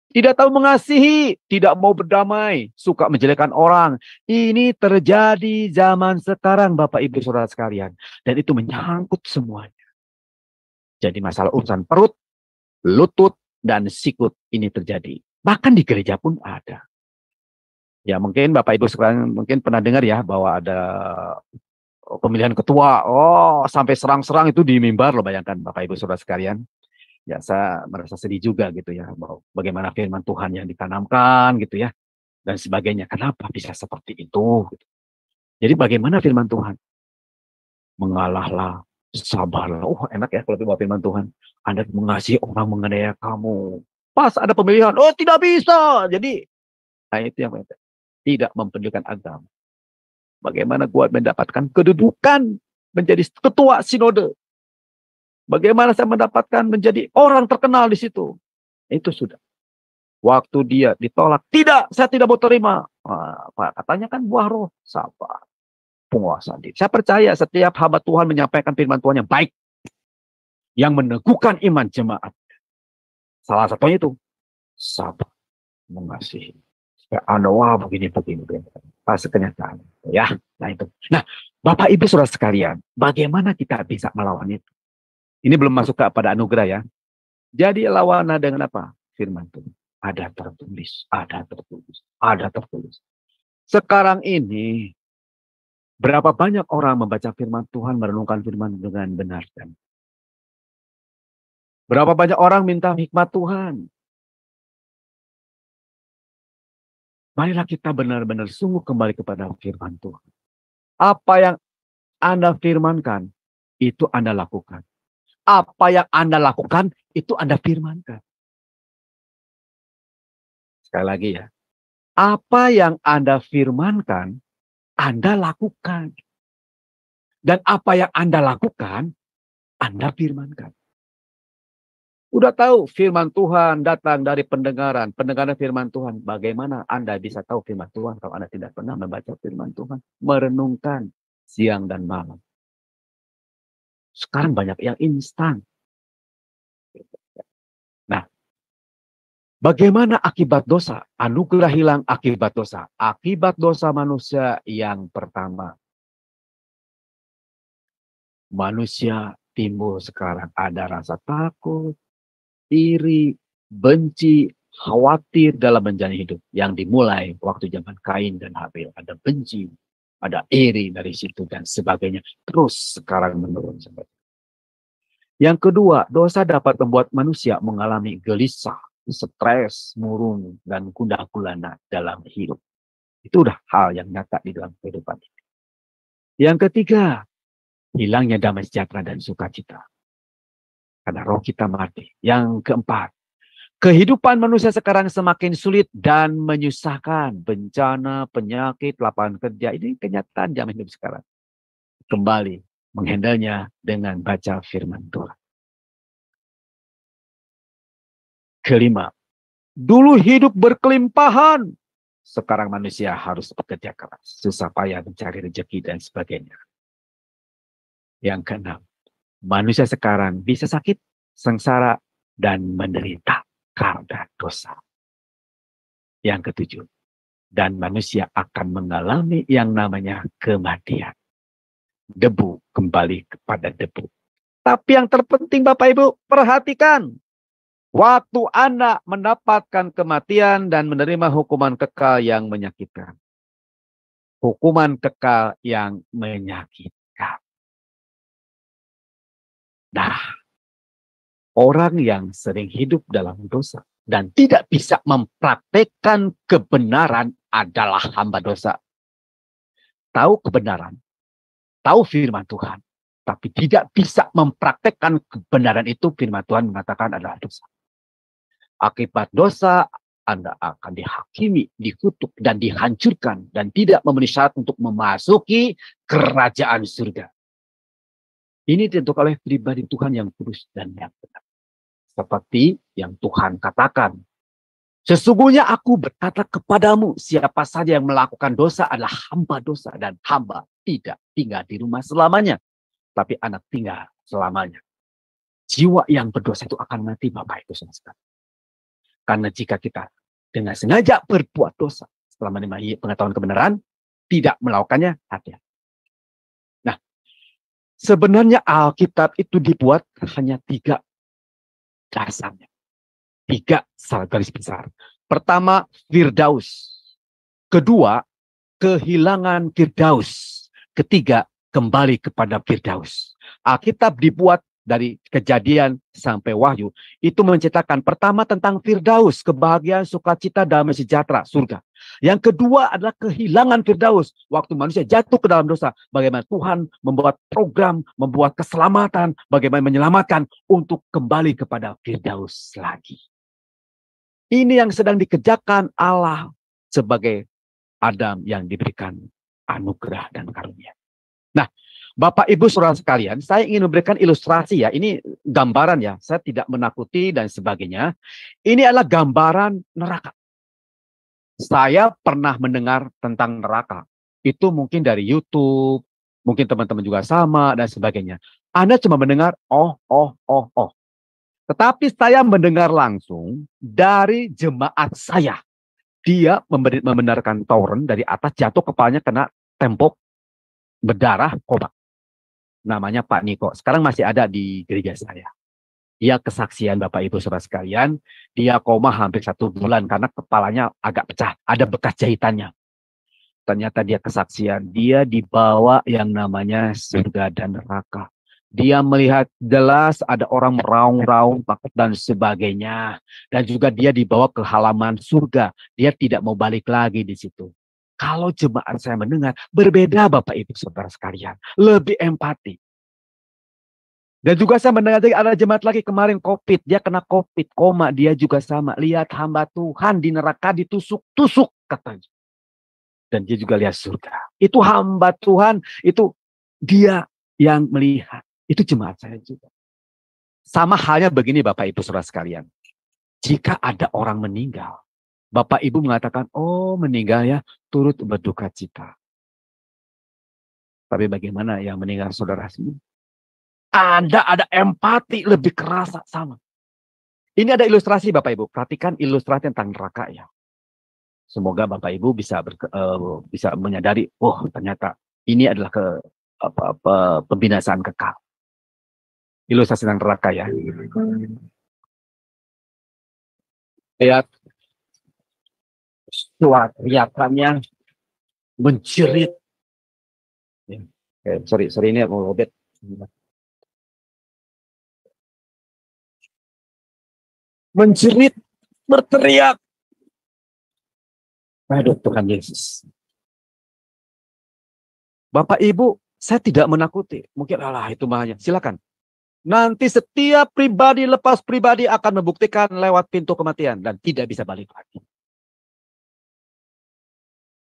Tidak tahu mengasihi, tidak mau berdamai, suka menjelekkan orang. Ini terjadi zaman sekarang, Bapak Ibu Saudara sekalian. Dan itu menyangkut semuanya. Jadi masalah urusan perut, lutut, dan sikut ini terjadi. Bahkan di gereja pun ada. Ya mungkin Bapak Ibu sekalian mungkin pernah dengar ya bahwa ada pemilihan ketua. Sampai serang-serang itu di mimbar loh, bayangkan Bapak Ibu Saudara sekalian. Ya saya merasa sedih juga gitu ya, bahwa bagaimana firman Tuhan yang ditanamkan gitu ya, dan sebagainya. Kenapa bisa seperti itu? Jadi bagaimana firman Tuhan? Mengalahlah, sabarlah. Enak ya kalau bawa firman Tuhan. Anda mengasihi orang menganiaya kamu. Pas ada pemilihan, tidak bisa. Jadi, itu yang tidak mempedulikan agama. Bagaimana gua mendapatkan kedudukan menjadi ketua sinode? Bagaimana saya mendapatkan menjadi orang terkenal di situ? Itu sudah. Waktu dia ditolak, tidak, saya tidak mau terima. Katanya kan buah roh, sabar, penguasaan diri. Saya percaya setiap hamba Tuhan menyampaikan firman Tuhan yang baik, yang meneguhkan iman jemaat. Salah satunya itu sabar, mengasihi. Ya, wah begini. Fase kenyataan. Ya, nah itu. Nah, Bapak Ibu Saudara sekalian, bagaimana kita bisa melawan itu? Ini belum masuk kepada anugerah ya. Jadi lawannya dengan apa? Firman Tuhan. Ada tertulis, ada tertulis, ada tertulis. Sekarang ini, berapa banyak orang membaca firman Tuhan, merenungkan firman dengan benar? Dan berapa banyak orang minta hikmat Tuhan? Marilah kita benar-benar sungguh kembali kepada firman Tuhan. Apa yang Anda firmankan, itu Anda lakukan. Apa yang Anda lakukan, itu Anda firmankan. Sekali lagi ya. Apa yang Anda firmankan, Anda lakukan. Dan apa yang Anda lakukan, Anda firmankan. Udah tahu firman Tuhan datang dari pendengaran firman Tuhan. Bagaimana Anda bisa tahu firman Tuhan kalau Anda tidak pernah membaca firman Tuhan? Merenungkan siang dan malam. Sekarang banyak yang instan. Nah, bagaimana akibat dosa? Anugerah hilang akibat dosa. Akibat dosa manusia yang pertama. Manusia timbul sekarang ada rasa takut, iri, benci, khawatir dalam menjalani hidup. Yang dimulai waktu zaman Kain dan Habil. Ada benci, ada iri dari situ dan sebagainya. Terus sekarang menurun. Yang kedua, dosa dapat membuat manusia mengalami gelisah, stres, murung, dan gundah gulana dalam hidup. Itu udah hal yang nyata di dalam kehidupan ini. Yang ketiga, hilangnya damai sejahtera dan sukacita. Karena roh kita mati. Yang keempat, kehidupan manusia sekarang semakin sulit dan menyusahkan. Bencana, penyakit, lapangan kerja. Ini kenyataan zaman hidup sekarang. Kembali menghandlenya dengan baca firman Tuhan. Kelima, dulu hidup berkelimpahan. Sekarang manusia harus bekerja keras. Susah payah mencari rezeki dan sebagainya. Yang keenam, manusia sekarang bisa sakit, sengsara, dan menderita karena dosa. Yang ketujuh, dan manusia akan mengalami yang namanya kematian. Debu kembali kepada debu. Tapi yang terpenting Bapak Ibu, perhatikan. Waktu Anda mendapatkan kematian dan menerima hukuman kekal yang menyakitkan. Hukuman kekal yang menyakitkan. Nah, orang yang sering hidup dalam dosa dan tidak bisa mempraktekkan kebenaran adalah hamba dosa. Tahu kebenaran, tahu firman Tuhan, tapi tidak bisa mempraktekkan kebenaran itu, firman Tuhan mengatakan adalah dosa. Akibat dosa, Anda akan dihakimi, dikutuk, dan dihancurkan, dan tidak memenuhi syarat untuk memasuki kerajaan surga. Ini ditentukan oleh pribadi Tuhan yang kudus dan yang benar. Seperti yang Tuhan katakan. Sesungguhnya aku berkata kepadamu, siapa saja yang melakukan dosa adalah hamba dosa. Dan hamba tidak tinggal di rumah selamanya. Tapi anak tinggal selamanya. Jiwa yang berdosa itu akan mati, Bapak Ibu sekalian. Karena jika kita dengan sengaja berbuat dosa, setelah menerima pengetahuan kebenaran, tidak melakukannya, hati-hati. Sebenarnya Alkitab itu dibuat hanya 3 dasarnya. 3 garis besar. Pertama, Firdaus. Kedua, kehilangan Firdaus. Ketiga, kembali kepada Firdaus. Alkitab dibuat dari Kejadian sampai Wahyu. Itu menceritakan pertama tentang Firdaus, kebahagiaan, sukacita, damai sejahtera, surga. Yang kedua adalah kehilangan Firdaus. Waktu manusia jatuh ke dalam dosa. Bagaimana Tuhan membuat program, membuat keselamatan. Bagaimana menyelamatkan untuk kembali kepada Firdaus lagi. Ini yang sedang dikerjakan Allah sebagai Adam yang diberikan anugerah dan karunia. Nah, Bapak Ibu Saudara sekalian, saya ingin memberikan ilustrasi ya. Ini gambaran ya. Saya tidak menakuti dan sebagainya. Ini adalah gambaran neraka. Saya pernah mendengar tentang neraka. Itu mungkin dari YouTube, mungkin teman-teman juga sama, dan sebagainya. Anda cuma mendengar, oh. Tetapi saya mendengar langsung dari jemaat saya. Dia membenarkan Tauren dari atas, jatuh kepalanya kena tembok, berdarah, koma. Namanya Pak Niko. Sekarang masih ada di gereja saya. Dia kesaksian Bapak Ibu Saudara sekalian. Dia koma hampir 1 bulan karena kepalanya agak pecah. Ada bekas jahitannya. Ternyata dia kesaksian. Dia dibawa yang namanya surga dan neraka. Dia melihat jelas ada orang meraung-raung dan sebagainya. Dan juga dia dibawa ke halaman surga. Dia tidak mau balik lagi di situ. Kalau jemaat saya mendengar, berbeda Bapak Ibu Saudara sekalian. Lebih empati. Dan juga saya mendengar ada jemaat lagi kemarin COVID. Dia kena COVID, koma. Dia juga sama. Lihat hamba Tuhan di neraka ditusuk-tusuk katanya. Dan dia juga lihat surga. Itu hamba Tuhan, itu dia yang melihat. Itu jemaat saya juga. Sama halnya begini Bapak Ibu Saudara sekalian. Jika ada orang meninggal, Bapak Ibu mengatakan, oh meninggal ya, turut berduka cita. Tapi bagaimana yang meninggal saudara sendiri? Ada empati lebih kerasa sama. Ini ada ilustrasi Bapak Ibu. Perhatikan ilustrasi tentang neraka ya. Semoga Bapak Ibu bisa menyadari, oh ternyata ini adalah pembinasaan kekal. Ilustrasi tentang neraka ya. Lihat suara teriakannya menjerit. Sorry ini mau robet. Menjerit, berteriak. Aduh Tuhan Yesus. Bapak Ibu, saya tidak menakuti. Mungkin Allah itu mahanya. Silakan. Nanti setiap pribadi lepas pribadi akan membuktikan lewat pintu kematian. Dan tidak bisa balik lagi.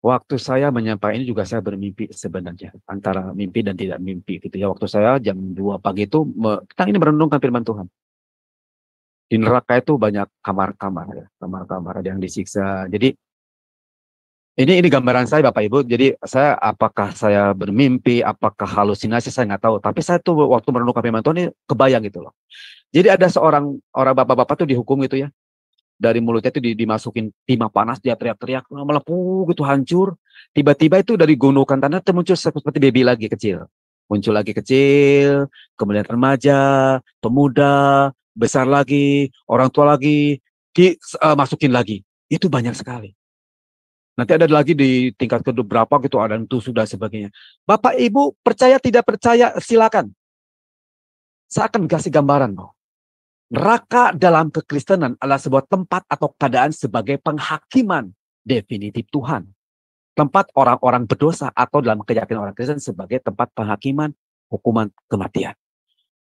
Waktu saya menyampaikan ini juga saya bermimpi sebenarnya. Antara mimpi dan tidak mimpi. Gitu ya. Waktu saya jam 2 pagi itu, kita ini merenungkan firman Tuhan. Di neraka itu banyak kamar-kamar. Ya. Kamar-kamar ada yang disiksa. Jadi ini gambaran saya Bapak Ibu. Jadi apakah saya bermimpi, apakah halusinasi, saya nggak tahu. Tapi saya tuh waktu merenungkan firman Tuhan ini kebayang gitu loh. Jadi ada orang bapak-bapak tuh dihukum gitu ya. Dari mulutnya itu dimasukin timah panas, dia teriak-teriak, melepuh gitu, hancur. Tiba-tiba itu dari gundukan tanah itu muncul seperti baby lagi kecil. Muncul lagi kecil, kemudian remaja, pemuda, besar lagi, orang tua lagi, masukin lagi. Itu banyak sekali. Nanti ada lagi di tingkat kedua berapa gitu, ada yang tusuk dan sebagainya. Bapak Ibu percaya tidak percaya silakan. Saya akan kasih gambaran loh. Neraka dalam kekristenan adalah sebuah tempat atau keadaan sebagai penghakiman definitif Tuhan. Tempat orang-orang berdosa atau dalam keyakinan orang Kristen sebagai tempat penghakiman hukuman kematian.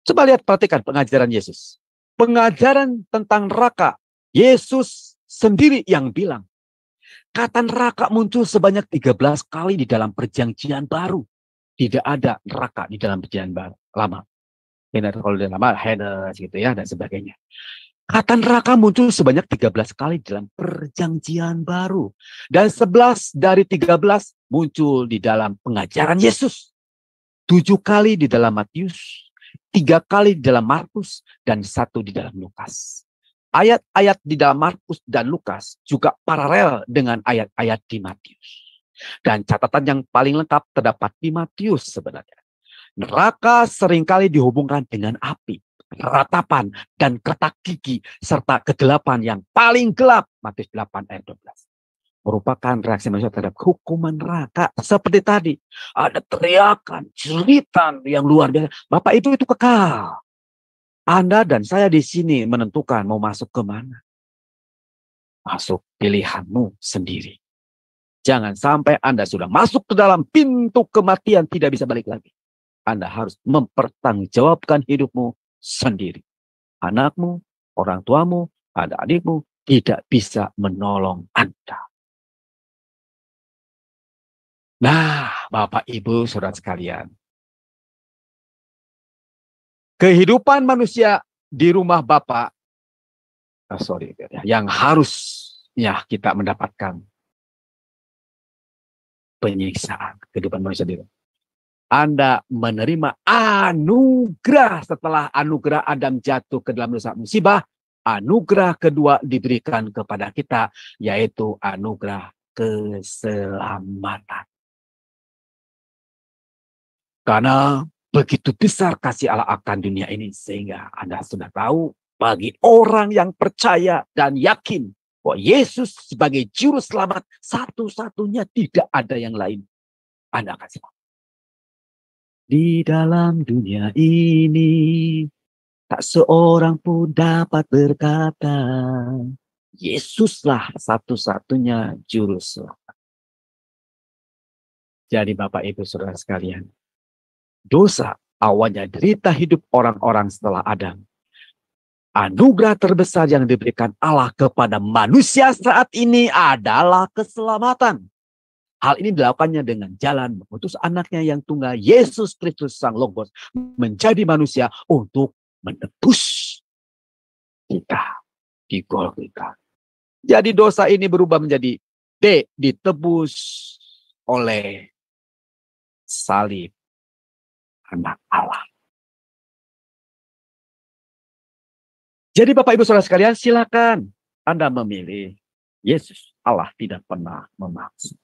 Coba lihat, perhatikan pengajaran Yesus. Pengajaran tentang neraka, Yesus sendiri yang bilang. Kata neraka muncul sebanyak 13 kali di dalam perjanjian baru. Tidak ada neraka di dalam perjanjian baru lama. Kalau di lama, Hades gitu ya, dan sebagainya. Kata neraka muncul sebanyak 13 kali dalam perjanjian baru. Dan 11 dari 13 muncul di dalam pengajaran Yesus. 7 kali di dalam Matius, 3 kali di dalam Markus, dan 1 di dalam Lukas. Ayat-ayat di dalam Markus dan Lukas juga paralel dengan ayat-ayat di Matius. Dan catatan yang paling lengkap terdapat di Matius sebenarnya. Neraka seringkali dihubungkan dengan api, ratapan, dan ketak gigi, serta kegelapan yang paling gelap. Matius 8 ayat 12. Merupakan reaksi manusia terhadap hukuman neraka. Seperti tadi, ada teriakan, jeritan yang luar biasa. Bapak itu kekal. Anda dan saya di sini menentukan mau masuk ke mana. Masuk pilihanmu sendiri. Jangan sampai Anda sudah masuk ke dalam pintu kematian tidak bisa balik lagi. Anda harus mempertanggungjawabkan hidupmu sendiri. Anakmu, orang tuamu, adik-adikmu tidak bisa menolong Anda. Nah, Bapak, Ibu, Saudara sekalian. Kehidupan manusia di rumah Bapak, yang harusnya kita mendapatkan penyiksaan. Kehidupan manusia di rumah. Anda menerima anugerah setelah anugerah Adam jatuh ke dalam dosa musibah. anugerah kedua diberikan kepada kita, yaitu anugerah keselamatan. Karena begitu besar kasih Allah akan dunia ini, sehingga Anda sudah tahu, bagi orang yang percaya dan yakin bahwa Yesus sebagai juru selamat satu-satunya, tidak ada yang lain, Anda akan selamat. Di dalam dunia ini, tak seorang pun dapat berkata, Yesuslah satu-satunya juru selamat. Jadi Bapak Ibu Saudara sekalian, dosa awalnya derita hidup orang-orang setelah Adam. Anugerah terbesar yang diberikan Allah kepada manusia saat ini adalah keselamatan. Hal ini dilakukannya dengan jalan mengutus anaknya yang tunggal, Yesus Kristus Sang Logos, menjadi manusia untuk menebus kita di Golgota. Jadi dosa ini berubah menjadi D, ditebus oleh salib anak Allah. Jadi Bapak Ibu Saudara sekalian, silakan Anda memilih Yesus. Allah tidak pernah memaksa.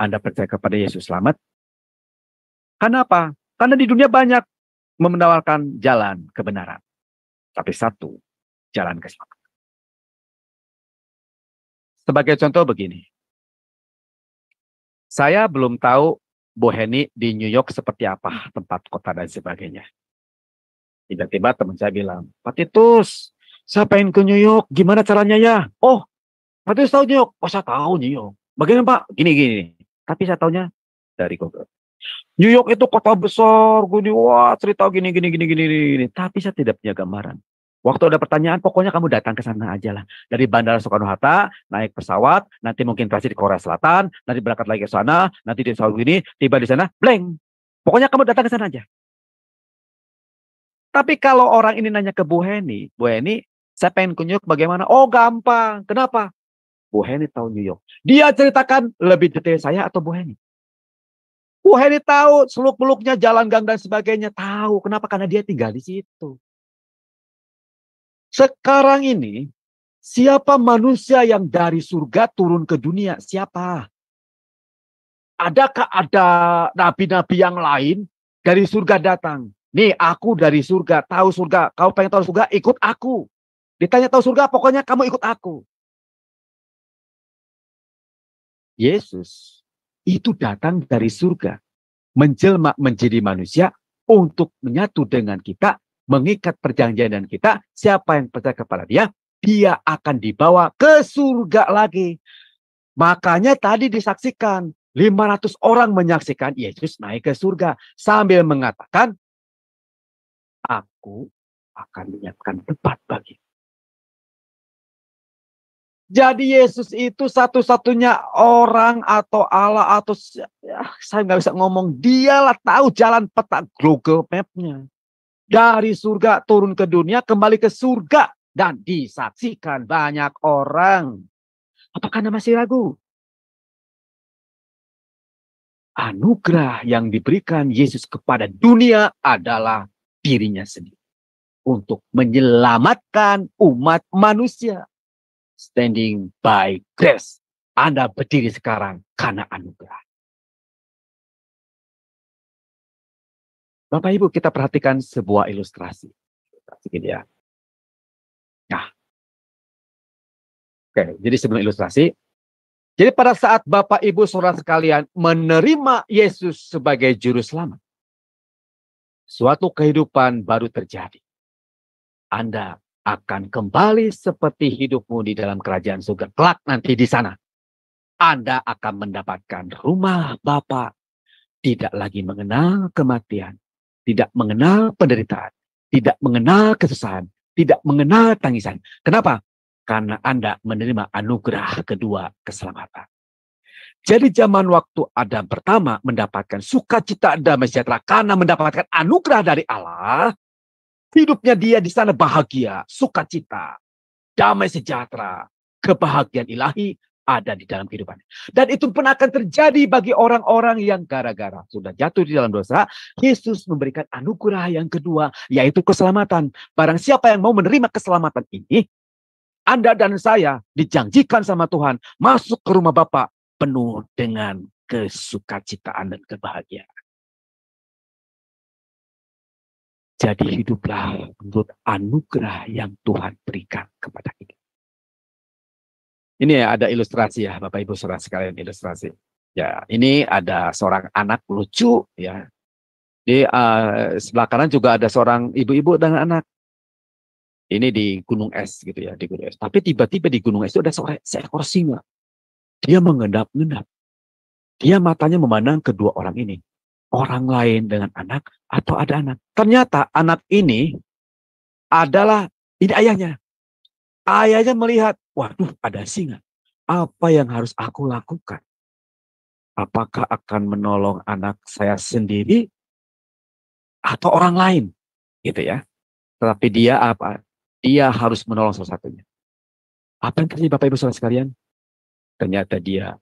Anda percaya kepada Yesus selamat? Karena apa? Karena di dunia banyak menawarkan jalan kebenaran. Tapi satu, jalan keselamatan. Sebagai contoh begini. Saya belum tahu Bu Heni di New York seperti apa, tempat kota dan sebagainya. Tiba-tiba teman saya bilang, Pak Titus, saya pengen ke New York, gimana caranya ya? Oh, Pak Titus tahu New York? Oh, saya tahu New York. Bagaimana Pak? Gini. Tapi saya tahunya dari Google. New York itu kota besar, wah cerita gini. Tapi saya tidak punya gambaran. Waktu ada pertanyaan, pokoknya kamu datang ke sana aja lah. Dari Bandara Soekarno-Hatta, naik pesawat, nanti mungkin transit di Korea Selatan, nanti berangkat lagi ke sana, nanti di Saudi ini, tiba di sana, blank. Pokoknya kamu datang ke sana aja. Tapi kalau orang ini nanya ke Bu Heni, saya pengen ke New York bagaimana? Oh gampang, kenapa? Bu Heni tahu New York. Dia ceritakan lebih detail saya atau Bu Heni? Bu Heni tahu seluk-beluknya, jalan gang dan sebagainya. Tahu, kenapa? Karena dia tinggal di situ. Sekarang ini, siapa manusia yang dari surga turun ke dunia? Siapa? Adakah ada nabi-nabi yang lain dari surga datang? Nih, aku dari surga, tahu surga. Kau pengen tahu surga, ikut aku. Ditanya tahu surga, pokoknya kamu ikut aku. Yesus itu datang dari surga, menjelma menjadi manusia untuk menyatu dengan kita, mengikat perjanjian dengan kita. Siapa yang percaya kepada dia, dia akan dibawa ke surga lagi. Makanya tadi disaksikan, 500 orang menyaksikan Yesus naik ke surga sambil mengatakan, aku akan menyiapkan tempat bagi. Jadi Yesus itu satu-satunya orang atau Allah atau saya nggak bisa ngomong. Dialah tahu jalan peta Google Map-nya. Dari surga turun ke dunia, kembali ke surga. Dan disaksikan banyak orang. Apakah Anda masih ragu? Anugerah yang diberikan Yesus kepada dunia adalah dirinya sendiri. Untuk menyelamatkan umat manusia. Standing by grace. Anda berdiri sekarang karena anugerah. Bapak Ibu, kita perhatikan sebuah ilustrasi. Ya. Nah. Oke, jadi sebelum ilustrasi. Jadi pada saat Bapak Ibu saudara sekalian menerima Yesus sebagai juru selamat. Suatu kehidupan baru terjadi. Anda akan kembali seperti hidupmu di dalam kerajaan surga. Kelak nanti di sana. Anda akan mendapatkan rumah Bapa. Tidak lagi mengenal kematian. Tidak mengenal penderitaan. Tidak mengenal kesusahan. Tidak mengenal tangisan. Kenapa? Karena Anda menerima anugerah kedua keselamatan. Jadi zaman waktu Adam pertama mendapatkan sukacita damai sejahtera. Karena mendapatkan anugerah dari Allah. Hidupnya dia di sana bahagia, sukacita, damai sejahtera, kebahagiaan ilahi ada di dalam kehidupannya. Dan itu pun akan terjadi bagi orang-orang yang gara-gara sudah jatuh di dalam dosa. Yesus memberikan anugerah yang kedua, yaitu keselamatan. Barang siapa yang mau menerima keselamatan ini, Anda dan saya dijanjikan sama Tuhan masuk ke rumah Bapa penuh dengan kesukacitaan dan kebahagiaan. Jadi hiduplah menurut anugerah yang Tuhan berikan kepada kita. Ini ya, ada ilustrasi ya, Bapak Ibu Saudara sekalian, ilustrasi. Ya, ini ada seorang anak lucu ya. Di sebelah kanan juga ada seorang ibu-ibu dengan anak. Ini di gunung es gitu ya, di gunung es. Tapi tiba-tiba di gunung es itu ada seekor singa. Dia mengendap-endap. Dia matanya memandang kedua orang ini. Orang lain dengan anak atau ada anak. Ternyata anak ini adalah ini ayahnya. Ayahnya melihat, waduh ada singa. Apa yang harus aku lakukan? Apakah akan menolong anak saya sendiri atau orang lain? Gitu ya. Tetapi dia apa? Dia harus menolong salah satunya. Apa yang terjadi Bapak Ibu Saudara sekalian? Ternyata dia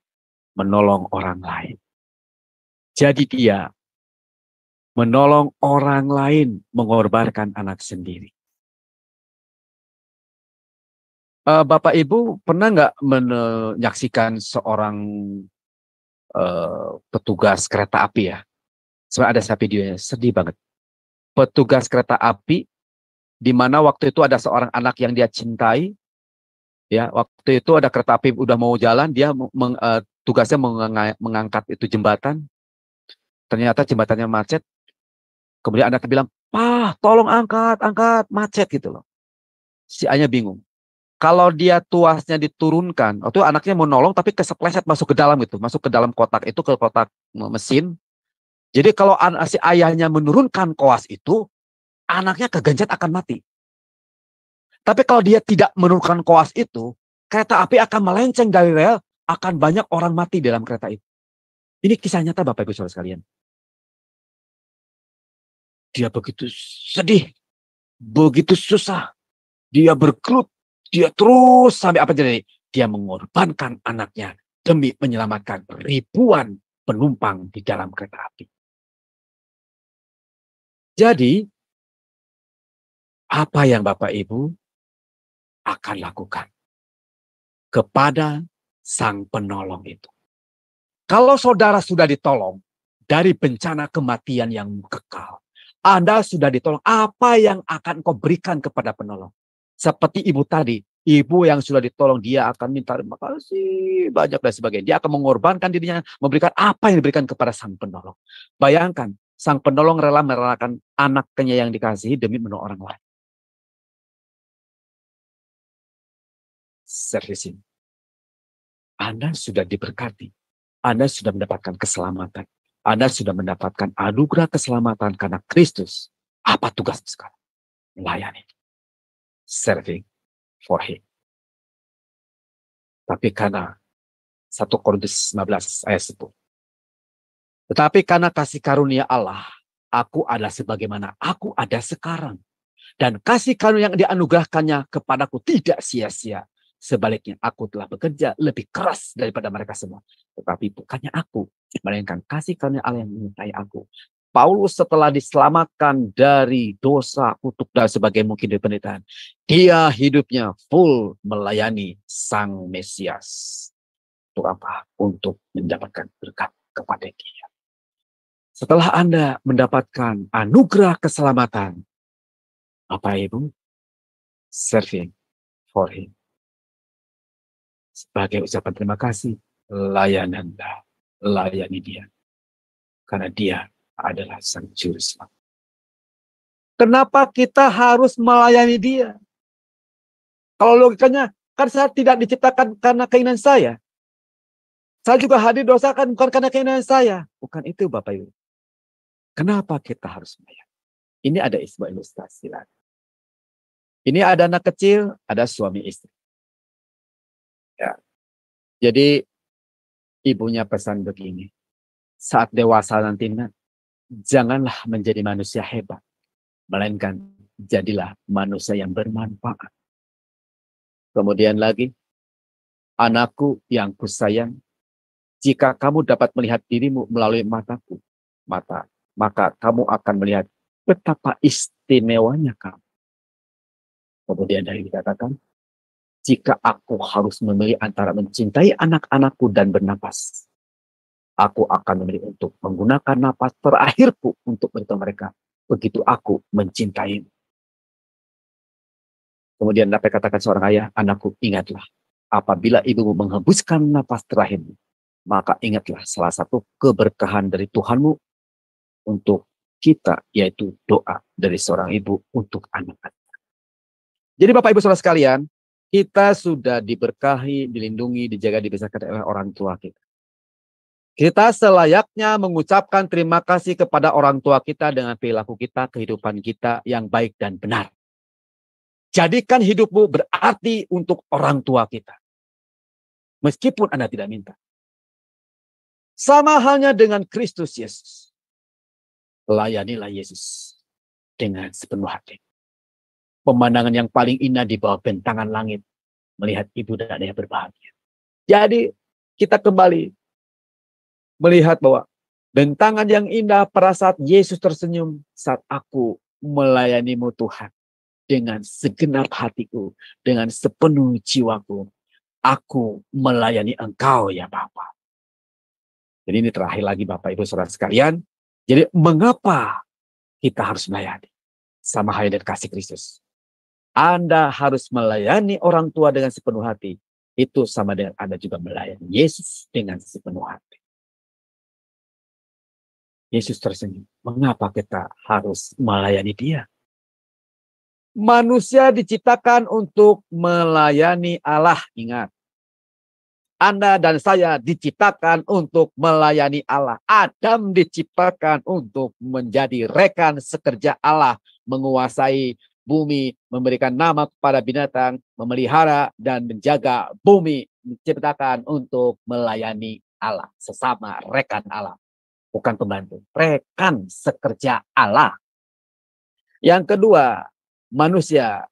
menolong orang lain. Jadi dia menolong orang lain mengorbankan anak sendiri. Bapak Ibu pernah nggak menyaksikan seorang petugas kereta api ya? Sebenarnya ada videonya, sedih banget. Petugas kereta api, di mana waktu itu ada seorang anak yang dia cintai, ya waktu itu ada kereta api udah mau jalan, dia tugasnya mengangkat itu jembatan. Ternyata jembatannya macet. Kemudian anaknya bilang, "Pak, tolong angkat, macet," gitu loh. Si ayahnya bingung. Kalau dia tuasnya diturunkan, waktu anaknya mau nolong tapi kesepleset masuk ke dalam gitu, masuk ke dalam kotak itu, ke kotak mesin. Jadi kalau si ayahnya menurunkan koas itu, anaknya kegencet akan mati. Tapi kalau dia tidak menurunkan koas itu, kereta api akan melenceng dari rel, akan banyak orang mati dalam kereta itu. Ini kisah nyata Bapak Ibu Saudara sekalian. Dia begitu sedih, begitu susah, dia bergelut. Dia terus sampai apa jadi? Dia mengorbankan anaknya demi menyelamatkan ribuan penumpang di dalam kereta api. Jadi, apa yang Bapak Ibu akan lakukan kepada sang penolong itu? Kalau saudara sudah ditolong dari bencana kematian yang kekal, Anda sudah ditolong, apa yang akan kau berikan kepada penolong? Seperti ibu tadi, ibu yang sudah ditolong, dia akan minta terima kasih banyak dan sebagainya. Dia akan mengorbankan dirinya, memberikan apa yang diberikan kepada sang penolong. Bayangkan, sang penolong rela merelakan anaknya yang dikasihi demi menolong orang lain. Servicing. Anda sudah diberkati. Anda sudah mendapatkan keselamatan. Anda sudah mendapatkan anugerah keselamatan karena Kristus. Apa tugas sekarang? Melayani. Serving for Him. Tapi karena 1 Korintus 19 ayat 10. Tetapi karena kasih karunia Allah, aku adalah sebagaimana aku ada sekarang. Dan kasih karunia yang dianugerahkannya kepadaku tidak sia-sia. Sebaliknya aku telah bekerja lebih keras daripada mereka semua. Tetapi bukannya aku, melainkan kasih karunia Allah yang menyertai aku. Paulus setelah diselamatkan dari dosa, kutuk dan sebagainya mungkin dari penderitaan, dia hidupnya full melayani Sang Mesias. Untuk apa? Untuk mendapatkan berkat kepada dia. Setelah Anda mendapatkan anugerah keselamatan, Bapak Ibu, serving for Him. Sebagai ucapan terima kasih, layani dia. Karena dia adalah Sang Juru Selamat. Kenapa kita harus melayani dia? Kalau logikanya, kan saya tidak diciptakan karena keinginan saya. Saya juga hadir dosa kan bukan karena keinginan saya. Bukan itu Bapak Ibu. Kenapa kita harus melayani? Ini ada sebuah ilustrasi lagi. Ini ada anak kecil, ada suami istri. Ya. Jadi ibunya pesan begini. Saat dewasa nanti, janganlah menjadi manusia hebat. Melainkan jadilah manusia yang bermanfaat. Kemudian lagi, Anakku yang kusayang, jika kamu dapat melihat dirimu melalui mataku, maka kamu akan melihat betapa istimewanya kamu. Kemudian dari dikatakan, jika aku harus memilih antara mencintai anak-anakku dan bernapas, aku akan memilih untuk menggunakan napas terakhirku untuk beritahu mereka, begitu aku mencintaimu. Kemudian dapat katakan seorang ayah, anakku ingatlah, apabila ibumu menghembuskan napas terakhirmu, maka ingatlah salah satu keberkahan dari Tuhanmu untuk kita, yaitu doa dari seorang ibu untuk anak-anak. Jadi Bapak Ibu Saudara sekalian, kita sudah diberkahi, dilindungi, dijaga, dibesarkan oleh orang tua kita. Kita selayaknya mengucapkan terima kasih kepada orang tua kita dengan perilaku kita, kehidupan kita yang baik dan benar. Jadikan hidupmu berarti untuk orang tua kita. Meskipun Anda tidak minta. Sama halnya dengan Kristus Yesus. Layanilah Yesus dengan sepenuh hati. Pemandangan yang paling indah di bawah bentangan langit. Melihat ibu dan ayah berbahagia. Jadi kita kembali melihat bahwa bentangan yang indah pada saat Yesus tersenyum. Saat aku melayanimu Tuhan. Dengan segenap hatiku. Dengan sepenuh jiwaku. Aku melayani engkau ya Bapa. Jadi ini terakhir lagi Bapak Ibu Saudara sekalian. Jadi mengapa kita harus melayani? Sama halnya dengan kasih Kristus. Anda harus melayani orang tua dengan sepenuh hati. Itu sama dengan Anda juga melayani Yesus dengan sepenuh hati. Yesus tersenyum. Mengapa kita harus melayani Dia? Manusia diciptakan untuk melayani Allah. Ingat. Anda dan saya diciptakan untuk melayani Allah. Adam diciptakan untuk menjadi rekan sekerja Allah. Menguasai bumi, memberikan nama kepada binatang, memelihara dan menjaga bumi, diciptakan untuk melayani Allah, sesama rekan Allah, bukan pembantu, rekan sekerja Allah. Yang kedua, manusia,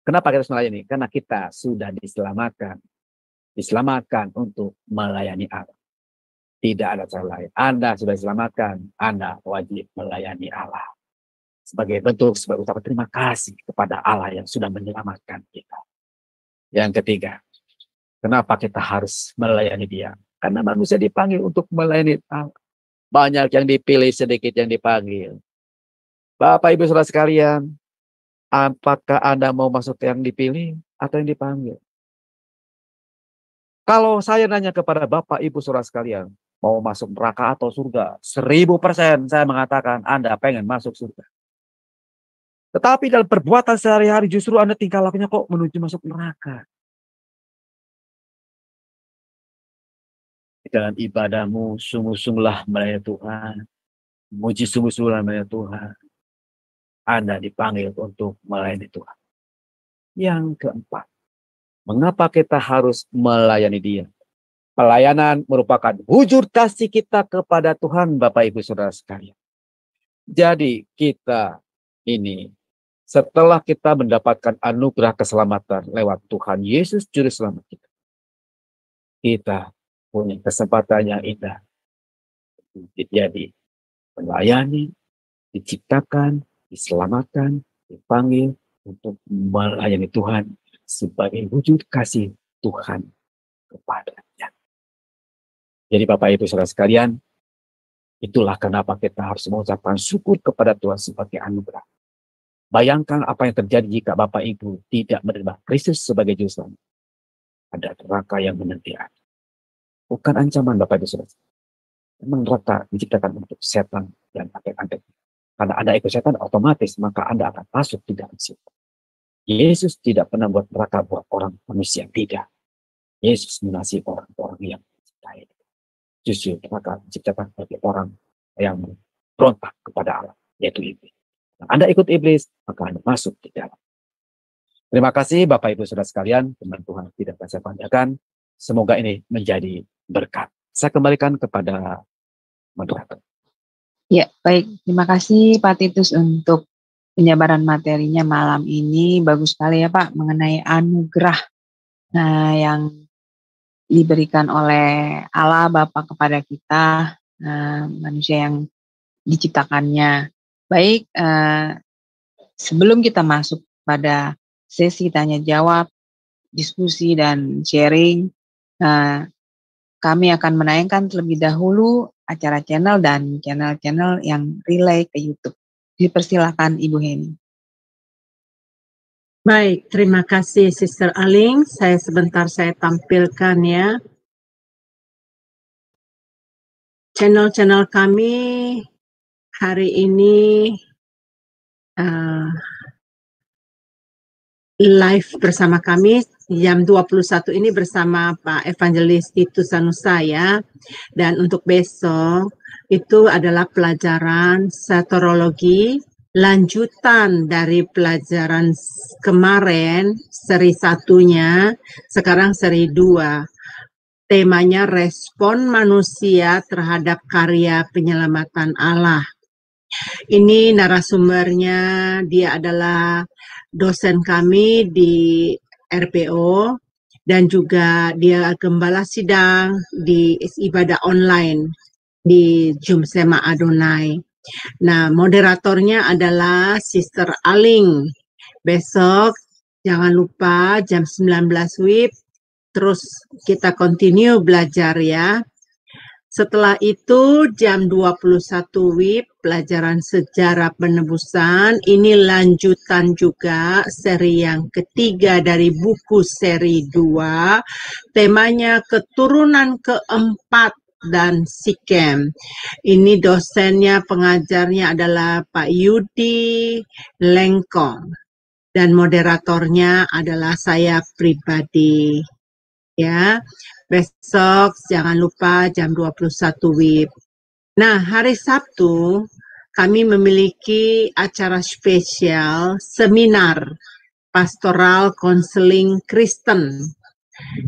kenapa kita harus melayani? Karena kita sudah diselamatkan untuk melayani Allah. Tidak ada cara lain. Anda sudah diselamatkan, Anda wajib melayani Allah. Sebagai ucapan terima kasih kepada Allah yang sudah menyelamatkan kita. Yang ketiga, kenapa kita harus melayani Dia? Karena manusia dipanggil untuk melayani Allah. Banyak yang dipilih, sedikit yang dipanggil. Bapak Ibu Saudara sekalian, apakah Anda mau masuk yang dipilih atau yang dipanggil? Kalau saya nanya kepada Bapak Ibu Saudara sekalian, mau masuk neraka atau surga? 1000% saya mengatakan Anda pengen masuk surga. Tetapi dalam perbuatan sehari-hari justru Anda tingkah lakunya kok menuju masuk neraka. Dalam ibadahmu sungguh-sungguhlah melayani Tuhan. Muji sungguh-sungguhlah melayani Tuhan. Anda dipanggil untuk melayani Tuhan. Yang keempat, mengapa kita harus melayani Dia? Pelayanan merupakan wujud kasih kita kepada Tuhan, Bapak Ibu Saudara sekalian. Jadi kita ini, setelah kita mendapatkan anugerah keselamatan lewat Tuhan Yesus Juru Selamat kita, kita punya kesempatan yang indah. Jadi melayani, diciptakan, diselamatkan, dipanggil untuk melayani Tuhan sebagai wujud kasih Tuhan kepadanya. Jadi Bapak Ibu Saudara sekalian, itulah kenapa kita harus mengucapkan syukur kepada Tuhan sebagai anugerah. Bayangkan apa yang terjadi jika Bapak Ibu tidak menerima Kristus sebagai juru selamat. Ada neraka yang menanti Anda. Bukan ancaman Bapak Ibu Saudara. Memang neraka diciptakan untuk setan dan antek-antek. Karena Anda ikut setan, otomatis maka Anda akan masuk di dalam situ. Yesus tidak pernah buat neraka buat orang manusia, tidak. Yesus mengasihi orang-orang yang mencintai. Justru neraka diciptakan bagi orang yang berontak kepada Allah, yaitu iblis. Anda ikut iblis, maka Anda masuk di dalam. Terima kasih Bapak Ibu Saudara sekalian, teman Tuhan tidak akan saya panjangkan. Semoga ini menjadi berkat. Saya kembalikan kepada moderator. Ya, baik. Terima kasih Pak Titus untuk penjabaran materinya malam ini. Bagus sekali ya Pak, mengenai anugerah yang diberikan oleh Allah Bapa kepada kita, manusia yang diciptakannya. Baik, sebelum kita masuk pada sesi tanya jawab, diskusi dan sharing, kami akan menayangkan terlebih dahulu acara channel dan channel-channel yang relay ke YouTube. Dipersilakan Ibu Heni. Baik, terima kasih Sister Aling. Sebentar saya tampilkan ya. Channel-channel kami hari ini live bersama kami jam 21 ini bersama Pak Evangelis Titus Sanusa ya. Dan untuk besok itu adalah pelajaran satorologi, lanjutan dari pelajaran kemarin, seri 1-nya, sekarang seri 2. Temanya respon manusia terhadap karya penyelamatan Allah. Ini narasumbernya, dia adalah dosen kami di RPO dan juga dia gembala sidang di ibadah online di Jumsema Adonai. Nah, moderatornya adalah Sister Aling. Besok jangan lupa jam 19 WIB, terus kita continue belajar ya. Setelah itu jam 21 WIB, pelajaran sejarah penebusan. Ini lanjutan juga seri yang ketiga dari buku seri 2. Temanya keturunan keempat dan Sikem. Ini dosennya, pengajarnya adalah Pak Yudi Lengkong. Dan moderatornya adalah saya pribadi. Ya, besok jangan lupa jam 21 WIB. Nah, hari Sabtu kami memiliki acara spesial seminar pastoral konseling Kristen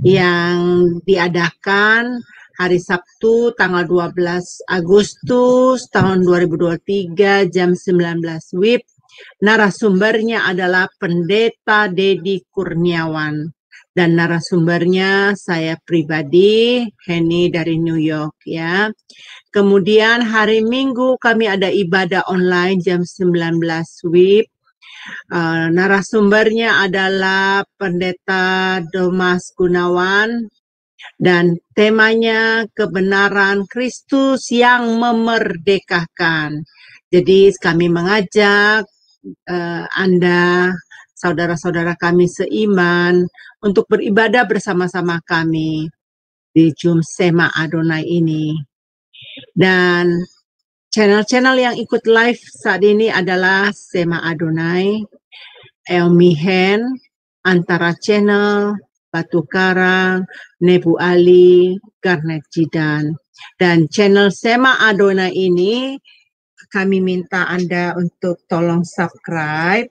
yang diadakan hari Sabtu tanggal 12 Agustus tahun 2023 jam 19 WIB. Narasumbernya adalah Pendeta Dedi Kurniawan. Dan narasumbernya saya pribadi, Heni dari New York ya. Kemudian hari Minggu kami ada ibadah online jam 19 WIB. Narasumbernya adalah Pendeta Domas Gunawan dan temanya kebenaran Kristus yang memerdekakan. Jadi kami mengajak Anda, saudara-saudara kami seiman, untuk beribadah bersama-sama kami di Jumsema Adonai ini. Dan channel-channel yang ikut live saat ini adalah Sema Adonai, Elmihen, Antara Channel, Batu Karang, Nebu Ali, Garnet Jidan. Dan channel Sema Adonai ini kami minta Anda untuk tolong subscribe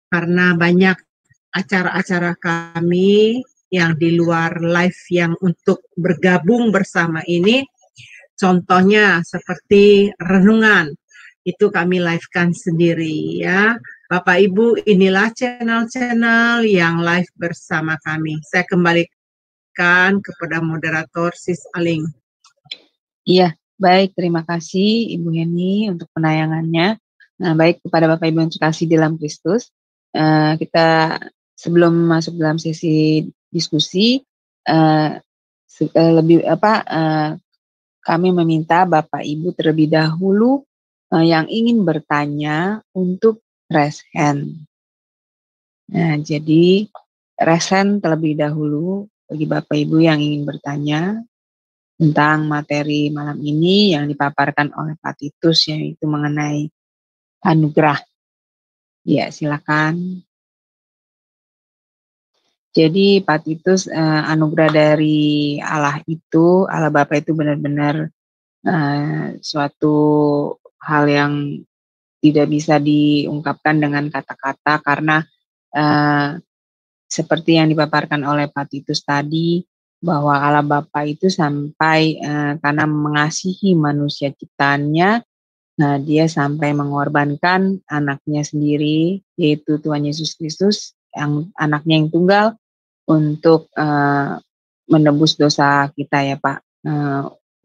karena banyak acara-acara kami yang di luar live yang untuk bergabung bersama ini. Contohnya seperti renungan, itu kami live-kan sendiri ya. Bapak Ibu, inilah channel-channel yang live bersama kami. Saya kembalikan kepada moderator Sis Aling. Iya, baik, terima kasih Ibu Heni untuk penayangannya. Nah, baik kepada Bapak Ibu yang terkasih dalam Kristus, kita sebelum masuk dalam sesi diskusi, kami meminta Bapak Ibu terlebih dahulu yang ingin bertanya untuk raise hand. Nah, jadi raise hand terlebih dahulu bagi Bapak Ibu yang ingin bertanya tentang materi malam ini yang dipaparkan oleh Pak Titus, yaitu mengenai anugerah. Ya, silakan. Jadi Pak Titus, anugerah dari Allah itu, Allah Bapa itu benar-benar suatu hal yang tidak bisa diungkapkan dengan kata-kata karena seperti yang dipaparkan oleh Pak Titus tadi, bahwa Allah Bapa itu sampai karena mengasihi manusia ciptaannya, nah dia sampai mengorbankan anaknya sendiri, yaitu Tuhan Yesus Kristus, yang anaknya yang tunggal, untuk menebus dosa kita ya Pak,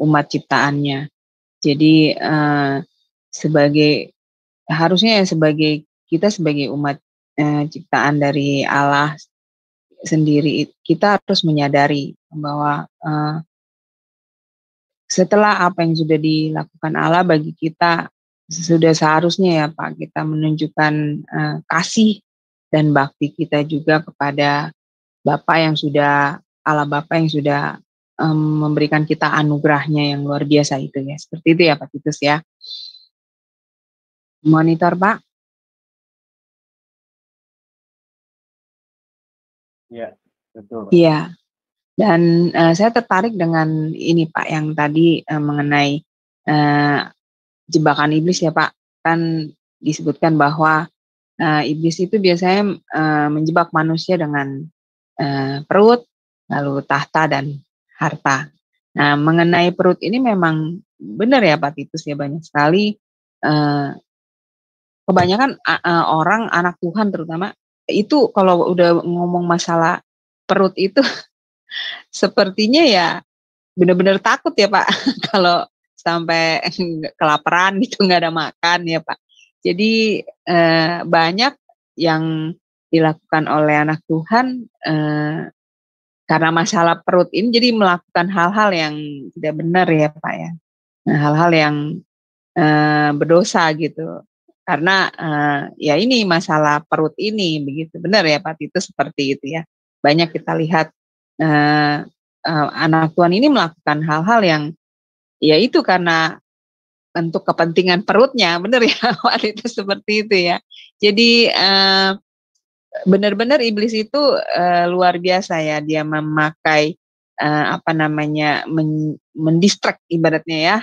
umat ciptaannya. Jadi sebagai harusnya ya sebagai kita sebagai umat ciptaan dari Allah sendiri, kita harus menyadari bahwa setelah apa yang sudah dilakukan Allah bagi kita, sudah seharusnya ya Pak kita menunjukkan kasih dan bakti kita juga kepada Bapa yang sudah Allah Bapa yang sudah memberikan kita anugerahnya yang luar biasa itu ya. Seperti itu ya Pak Titus ya. Monitor Pak. Ya, betul. Iya. Dan saya tertarik dengan ini Pak yang tadi mengenai jebakan iblis ya Pak. Kan disebutkan bahwa iblis itu biasanya menjebak manusia dengan perut, lalu tahta dan harta. Nah, mengenai perut ini memang benar ya Pak Titus ya, banyak sekali kebanyakan orang anak Tuhan terutama itu kalau udah ngomong masalah perut itu sepertinya ya benar-benar takut ya Pak kalau sampai kelaparan gitu nggak ada makan ya Pak. Jadi banyak yang dilakukan oleh anak Tuhan karena masalah perut ini jadi melakukan hal-hal yang tidak benar ya Pak ya. Nah, hal-hal yang berdosa gitu. Karena ya ini masalah perut ini begitu. Benar ya Pak itu seperti itu ya. Banyak kita lihat anak Tuhan ini melakukan hal-hal yang ya itu karena untuk kepentingan perutnya, benar ya Pak itu seperti itu ya. Jadi benar-benar iblis itu luar biasa ya, dia memakai mendistract ibaratnya ya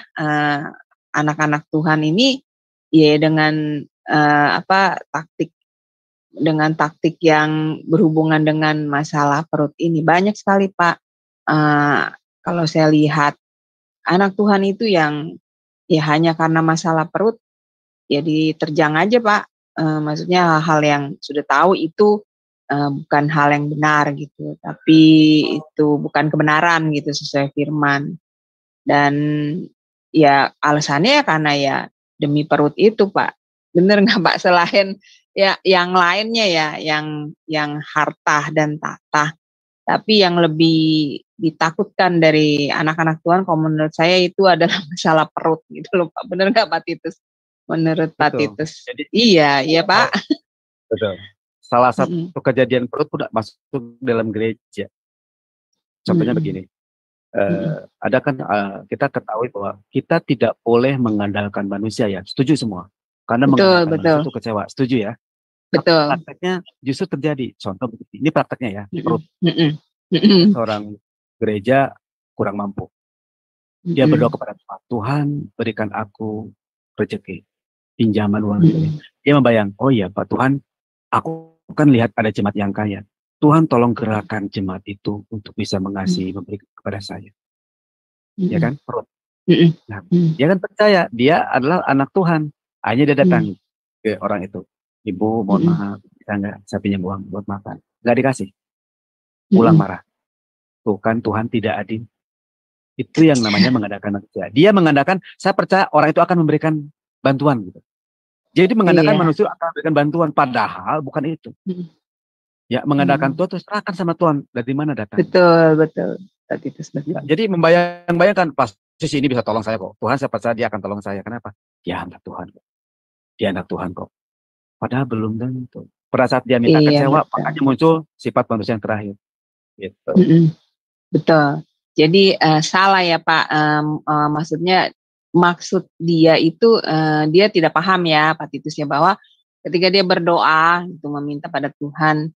anak-anak Tuhan ini ya dengan taktik yang berhubungan dengan masalah perut ini. Banyak sekali Pak kalau saya lihat anak Tuhan itu yang ya hanya karena masalah perut ya diterjang aja Pak. Maksudnya hal-hal yang sudah tahu itu bukan hal yang benar gitu, tapi itu bukan kebenaran gitu sesuai firman. Dan ya alasannya ya karena ya demi perut itu Pak. Bener nggak Pak? Selain ya yang lainnya ya, yang harta dan tahta. Tapi yang lebih ditakutkan dari anak-anak Tuhan kalau menurut saya itu adalah masalah perut gitu loh Pak. Bener nggak Pak Titus? Menurut Pak Titus. Jadi, iya Pak. Betul. Salah satu kejadian perut pun masuk dalam gereja. Contohnya begini. Ada kan kita ketahui bahwa kita tidak boleh mengandalkan manusia ya. Setuju semua. Karena mengandalkan manusia itu kecewa. Setuju ya? Betul. Prakteknya justru terjadi. Contoh begini. Ini prakteknya ya. Perut. Seorang gereja kurang mampu. Dia berdoa kepada Tuhan. Tuhan berikan aku rezeki. Pinjaman uang. Dia membayang. Oh iya Pak Tuhan. Aku kan lihat ada jemaat yang kaya. Tuhan tolong gerakkan jemaat itu untuk bisa mengasihi, memberi kepada saya. Ya kan? Perut. Nah, dia kan percaya dia adalah anak Tuhan. Akhirnya dia datang ke orang itu. Ibu, mohon maaf, bisa nggak saya pinjam uang buat makan? Nggak dikasih. Pulang marah. Tuh kan Tuhan tidak adil. Itu yang namanya mengandalkan manusia. Dia mengandalkan, saya percaya orang itu akan memberikan bantuan gitu. Jadi mengandalkan manusia akan memberikan bantuan, padahal bukan itu. Ya, mengandalkan Tuhan terus serahkan sama Tuhan. Dari mana datang? Betul. Ya, jadi membayangkan pasti ini bisa tolong saya kok. Tuhan saya percaya dia akan tolong saya. Kenapa? Dia anak Tuhan. Dia anak Tuhan kok. Padahal belum tentu. Pada saat dia minta kecewa, makanya muncul sifat manusia yang terakhir. Gitu. Betul. Jadi salah ya Pak. Maksudnya maksud dia itu dia tidak paham ya Pak Titus ya, bahwa ketika dia berdoa itu meminta pada Tuhan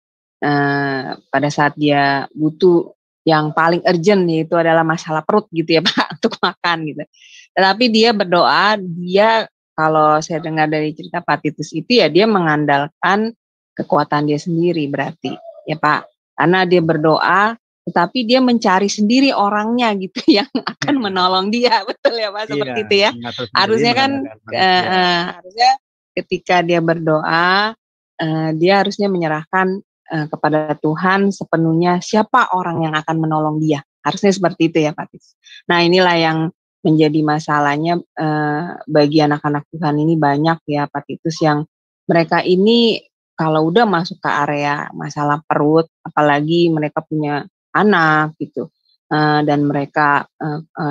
pada saat dia butuh yang paling urgent yaitu adalah masalah perut gitu ya Pak untuk makan gitu. Tetapi dia berdoa, dia kalau saya dengar dari cerita Pak Titus itu ya dia mengandalkan kekuatan dia sendiri berarti ya Pak. Karena dia berdoa tetapi dia mencari sendiri orangnya gitu yang akan menolong dia, betul ya Pak, seperti itu ya. Harusnya kan harusnya ketika dia berdoa dia harusnya menyerahkan kepada Tuhan sepenuhnya siapa orang yang akan menolong dia Harusnya seperti itu ya Pak Tis. Nah inilah yang menjadi masalahnya bagi anak-anak Tuhan ini banyak ya Pak Titus yang mereka ini kalau udah masuk ke area masalah perut, apalagi mereka punya anak gitu, dan mereka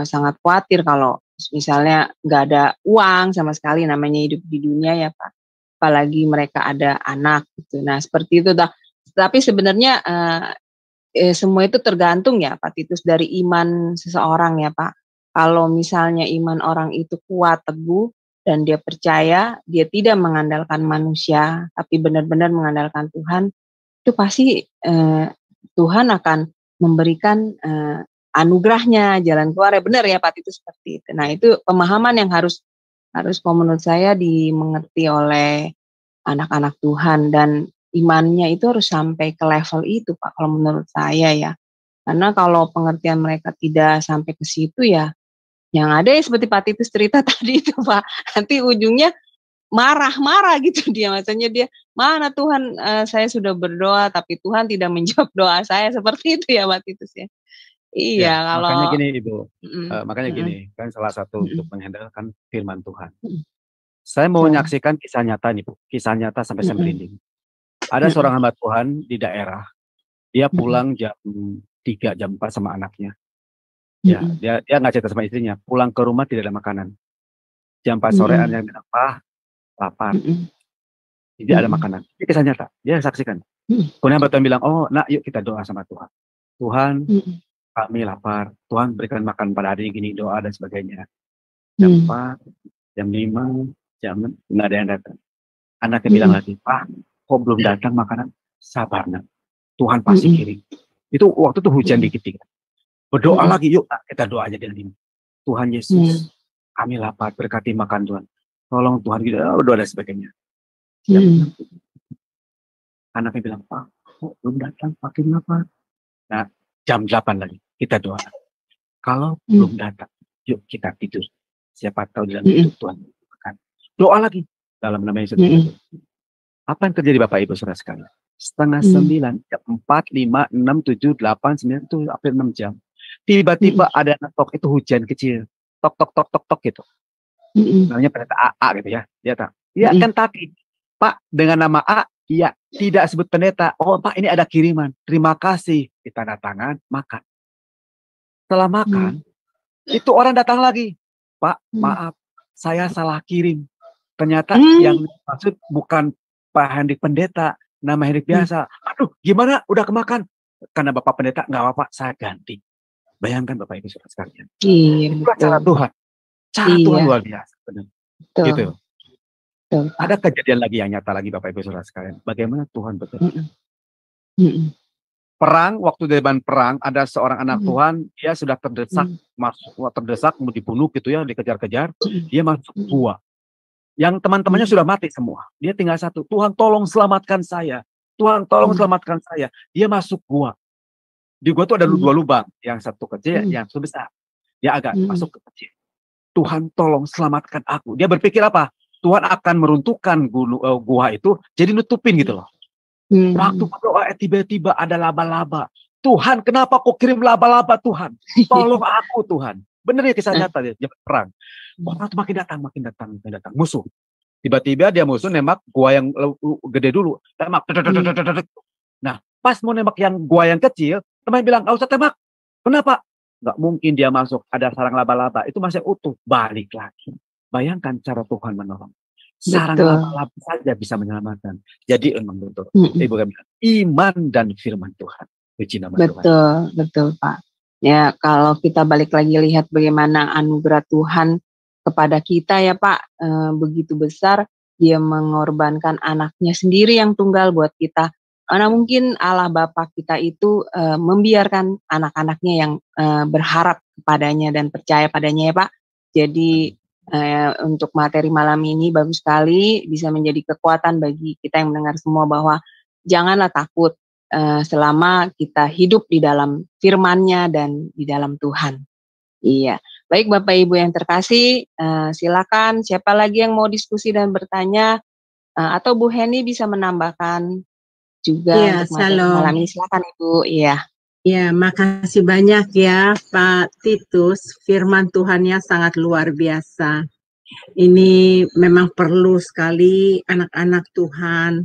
sangat khawatir kalau misalnya nggak ada uang sama sekali namanya hidup di dunia ya Pak, apalagi mereka ada anak gitu. Nah seperti itu dah. Tapi sebenarnya semua itu tergantung ya Pak Titus dari iman seseorang ya Pak. Kalau misalnya iman orang itu kuat, teguh, dan dia percaya, dia tidak mengandalkan manusia, tapi benar-benar mengandalkan Tuhan, itu pasti Tuhan akan memberikan anugerahnya, jalan keluar. Benar ya Pak Titus seperti itu. Nah itu pemahaman yang harus kalau menurut saya dimengerti oleh anak-anak Tuhan dan imannya itu harus sampai ke level itu Pak kalau menurut saya ya. Karena kalau pengertian mereka tidak sampai ke situ ya, yang ada ya seperti Pak Titus cerita tadi itu Pak, nanti ujungnya marah-marah gitu dia, maksudnya dia, "Mana Tuhan, saya sudah berdoa tapi Tuhan tidak menjawab doa saya," seperti itu ya Pak Titus ya. Iya Ya, makanya kalau gini Ibu, mhm makanya mhm gini, kan salah satu untuk mhm menghandlekan firman Tuhan. mhm, Saya mau betul, menyaksikan kisah nyata nih Bu, kisah nyata sampai saya mhm merinding. Ada mhm seorang hamba Tuhan di daerah, dia mhm pulang jam 3, jam 4 sama anaknya. Ya, mhm dia dia nggak cerita sama istrinya, pulang ke rumah tidak ada makanan. Jam 4 sorean mhm dia bilang, "Pah, lapar." mhm Tidak ada mhm makanan. Ini kisah nyata, dia saksikan. mhm Kemudian hamba Tuhan bilang, "Oh, Nak, yuk kita doa sama Tuhan. Tuhan, mhm kami lapar. Tuhan berikan makan pada hari ini, doa dan sebagainya." Jam mhm 4, jam 5, jam 6, nggak ada yang datang. Anaknya bilang mhm lagi, "Pak, kok belum datang makanan?" Sabar, Nak. Tuhan pasti mhm kirim. Itu waktu itu hujan mhm dikit-dikit. Berdoa mhm lagi, yuk Nak, kita doa aja di sini. Tuhan mhm Yesus, kami lapar, berkati makan Tuhan. Tolong Tuhan, gitu, doa dan sebagainya. Jam mhm 6, anaknya bilang, "Pak, kok belum datang, makin lapar." Nah, jam 8 lagi, kita doa. Kalau mhm belum datang, yuk kita tidur. Siapa tahu dalam mhm tidur Tuhan makan. Doa lagi dalam nama Yesus kita mhm doa. Apa yang terjadi Bapak Ibu Saudara sekalian? Setengah mhm 9, jam 4, 5, 6, 7, 8, 9 itu hampir 6 jam. mhm Tiba-tiba ada tok itu hujan kecil. Tok tok tok tok tok gitu. mhm Namanya pendeta AA gitu ya. Dia tak. Ya mhm Kentucky. Pak dengan nama A, iya tidak sebut pendeta. Oh Pak ini ada kiriman. Terima kasih. Ditanda tangan, makan. Setelah mhm makan, itu orang datang lagi. Pak, mhm maaf, saya salah kirim. Ternyata mhm yang dimaksud bukan Pak Hendrik pendeta, nama Hendrik mhm. biasa. Aduh, gimana? Udah kemakan? Karena Bapak pendeta, nggak apa-apa, saya ganti. Bayangkan Bapak Ibu Saudara sekalian. Iya Itulah betul, cara Tuhan. Cara Tuhan iya luar biasa. Benar. betul Gitu. betul Pak, Ada kejadian lagi yang nyata lagi Bapak Ibu Saudara sekalian. Bagaimana Tuhan bekerja. mhm mhm Perang, waktu di zaman perang, ada seorang anak mhm Tuhan, dia sudah terdesak, mhm terdesak, mau dibunuh gitu ya, dikejar-kejar. mhm Dia masuk mhm gua. Yang teman-temannya mhm sudah mati semua. Dia tinggal satu. Tuhan tolong selamatkan saya. Tuhan tolong mhm selamatkan saya. Dia masuk gua. Di gua tuh ada mhm dua lubang. Yang satu kecil, mhm yang satu besar. Dia agak mhm masuk ke kecil. Tuhan tolong selamatkan aku. Dia berpikir apa? Tuhan akan meruntuhkan gua itu jadi nutupin gitu loh. Waktu mhm. berdoa tiba-tiba ada laba-laba. Tuhan kenapa kok kirim laba-laba Tuhan? Tolong aku Tuhan. Bener ya kisah nyata dia perang. Orang tuh makin datang, makin datang, makin datang. Musuh. Tiba-tiba dia musuh nembak gua yang gede dulu. Tembak. Nah, pas mau nembak yang gua yang kecil, teman bilang, "Gak usah tembak." Kenapa? Nggak mungkin dia masuk, ada sarang laba-laba. Itu masih utuh. Balik lagi. Bayangkan cara Tuhan menolong. Sarang Betul, laba-laba saja bisa menyelamatkan. Jadi emang betul. mhm, Ibu kami bilang, iman dan firman Tuhan. Puji nama Tuhan. betul betul Pak. Ya kalau kita balik lagi lihat bagaimana anugerah Tuhan kepada kita ya Pak, begitu besar, Dia mengorbankan anaknya sendiri yang tunggal buat kita. Mana mungkin Allah Bapa kita itu, membiarkan anak-anaknya yang, berharap kepadanya dan percaya padanya ya Pak. Jadi, untuk materi malam ini bagus sekali, bisa menjadi kekuatan bagi kita yang mendengar semua bahwa janganlah takut, selama kita hidup di dalam firman-Nya dan di dalam Tuhan. Iya. Baik Bapak Ibu yang terkasih, silakan siapa lagi yang mau diskusi dan bertanya, atau Bu Heni bisa menambahkan juga Iya, untuk materi malam Shalom. ini, silakan Ibu. Iya. Ya, makasih banyak ya Pak Titus. Firman Tuhannya sangat luar biasa. Ini memang perlu sekali anak-anak Tuhan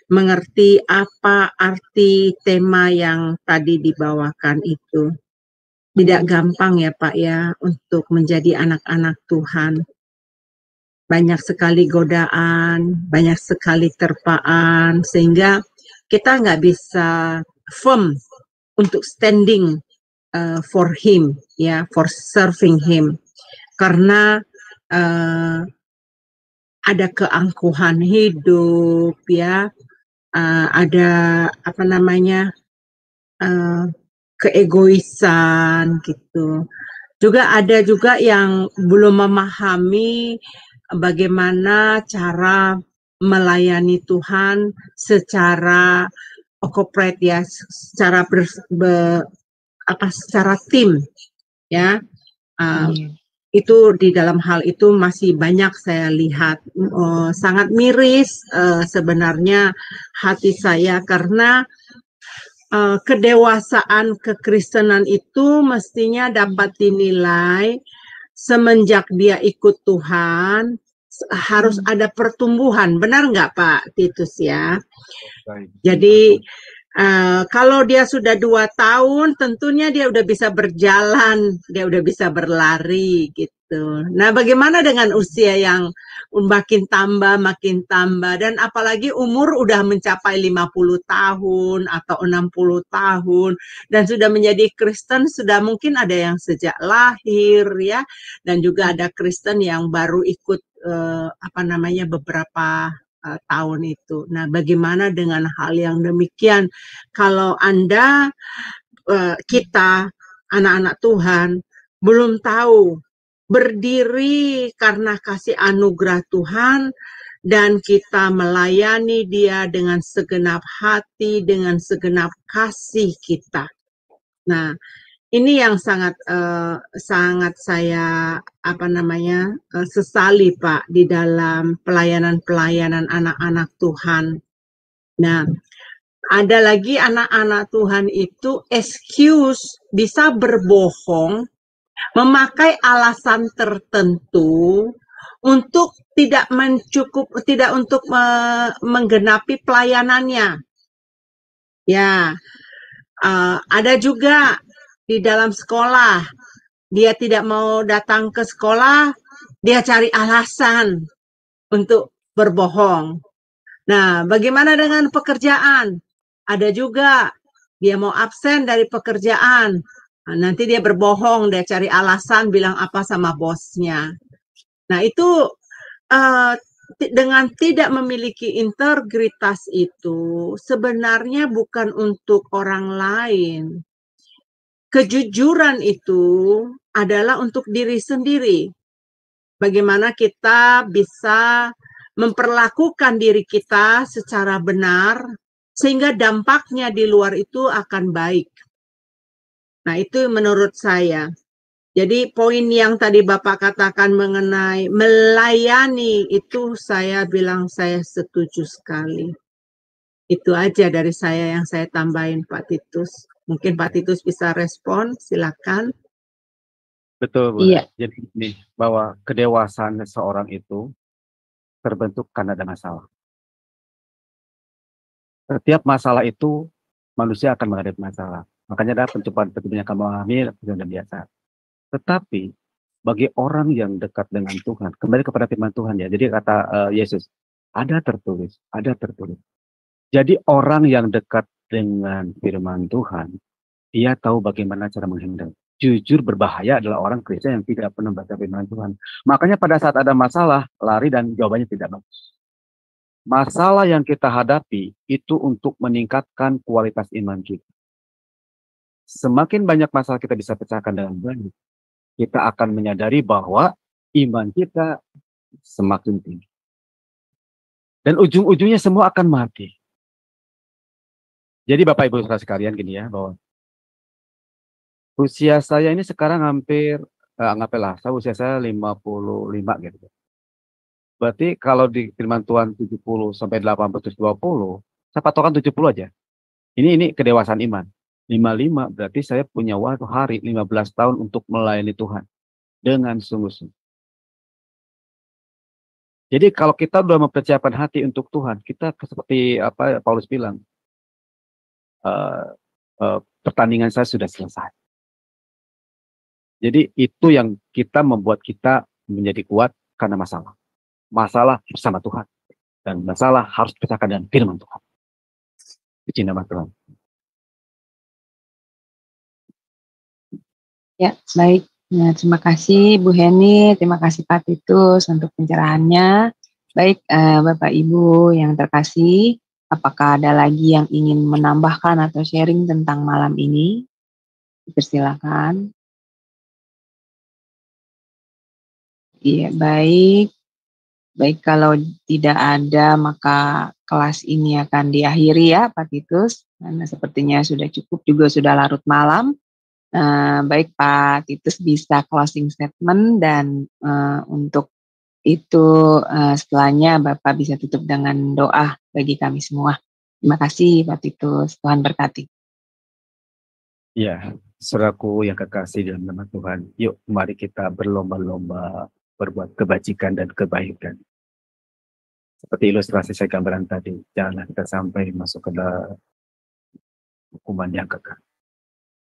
mengerti apa arti tema yang tadi dibawakan itu. Tidak gampang ya Pak ya untuk menjadi anak-anak Tuhan. Banyak sekali godaan, banyak sekali terpaan, sehingga kita nggak bisa firm untuk standing for him, ya, for serving him, karena ada keangkuhan hidup, ya, ada apa namanya keegoisan gitu. Juga ada juga yang belum memahami bagaimana cara melayani Tuhan secara corporate ya, secara secara tim ya. Itu di dalam hal itu masih banyak saya lihat sangat miris sebenarnya hati saya, karena kedewasaan kekristenan itu mestinya dapat dinilai semenjak dia ikut Tuhan, harus ada pertumbuhan. Benar nggak Pak Titus ya? Jadi kalau dia sudah 2 tahun, tentunya dia udah bisa berjalan, dia udah bisa berlari gitu. Nah, bagaimana dengan usia yang makin tambah, dan apalagi umur udah mencapai 50 tahun atau 60 tahun, dan sudah menjadi Kristen, sudah mungkin ada yang sejak lahir ya, dan juga ada Kristen yang baru ikut beberapa tahun itu. Nah, bagaimana dengan hal yang demikian? Kalau Anda, kita, anak-anak Tuhan, belum tahu berdiri karena kasih anugerah Tuhan, dan kita melayani Dia dengan segenap hati, dengan segenap kasih kita. Nah, ini yang sangat saya sesali Pak di dalam pelayanan anak-anak Tuhan. Nah, ada lagi anak-anak Tuhan itu excuse, bisa berbohong, memakai alasan tertentu untuk tidak untuk menggenapi pelayanannya. Ya, ada juga di dalam sekolah, dia tidak mau datang ke sekolah, dia cari alasan untuk berbohong. Nah, bagaimana dengan pekerjaan? Ada juga dia mau absen dari pekerjaan. Nah, nanti dia berbohong, dia cari alasan, bilang apa sama bosnya. Nah, itu dengan tidak memiliki integritas itu sebenarnya bukan untuk orang lain. Kejujuran itu adalah untuk diri sendiri. Bagaimana kita bisa memperlakukan diri kita secara benar, sehingga dampaknya di luar itu akan baik. Nah, itu menurut saya. Jadi poin yang tadi Bapak katakan mengenai melayani, itu saya bilang saya setuju sekali. Itu aja dari saya yang saya tambahin Pak Titus. Mungkin Pak Titus bisa respon, silakan. Betul, Bu. Iya. Jadi ini bahwa kedewasaan seseorang itu terbentuk karena ada masalah. Setiap masalah itu manusia akan menghadapi masalah. Makanya ada pencobaan yang akan mengalami dan biasa. Tetapi bagi orang yang dekat dengan Tuhan, kembali kepada firman Tuhan ya. Jadi kata Yesus, ada tertulis, ada tertulis. Jadi orang yang dekat dengan firman Tuhan, ia tahu bagaimana cara menghindar. Jujur berbahaya adalah orang Kristen yang tidak pernah baca firman Tuhan. Makanya pada saat ada masalah, lari dan jawabannya tidak bagus. Masalah yang kita hadapi itu untuk meningkatkan kualitas iman kita. Semakin banyak masalah kita bisa pecahkan dengan baik, kita akan menyadari bahwa iman kita semakin tinggi. Dan ujung-ujungnya semua akan mati. Jadi Bapak Ibu saudara sekalian gini ya, bahwa usia saya ini sekarang hampir, usia saya 55 gitu. Berarti kalau di firman Tuhan 70 sampai 80 terus 20, saya patokan 70 aja. Ini kedewasaan iman. 55 berarti saya punya waktu hari 15 tahun untuk melayani Tuhan dengan sungguh-sungguh. Jadi kalau kita sudah mempersiapkan hati untuk Tuhan, kita seperti apa Paulus bilang, eh, pertandingan saya sudah selesai. Jadi itu yang kita membuat kita menjadi kuat karena masalah. Masalah bersama Tuhan. Dan masalah harus dipecahkan dengan firman Tuhan. Puji nama Tuhan. Ya, baik. Nah, terima kasih Bu Heni, terima kasih Pak Titus untuk pencerahannya. Baik, Bapak Ibu yang terkasih, apakah ada lagi yang ingin menambahkan atau sharing tentang malam ini? Persilakan. Iya, baik. Baik, kalau tidak ada maka kelas ini akan diakhiri ya Pak Titus, karena sepertinya sudah cukup juga sudah larut malam. Baik Pak Titus bisa closing statement dan untuk itu setelahnya Bapak bisa tutup dengan doa bagi kami semua. Terima kasih Pak Titus, Tuhan berkati. Ya, saudaraku yang kekasih dalam nama Tuhan, yuk mari kita berlomba-lomba berbuat kebajikan dan kebaikan. Seperti ilustrasi saya gambaran tadi, janganlah kita sampai masuk ke dalam hukuman yang kekal.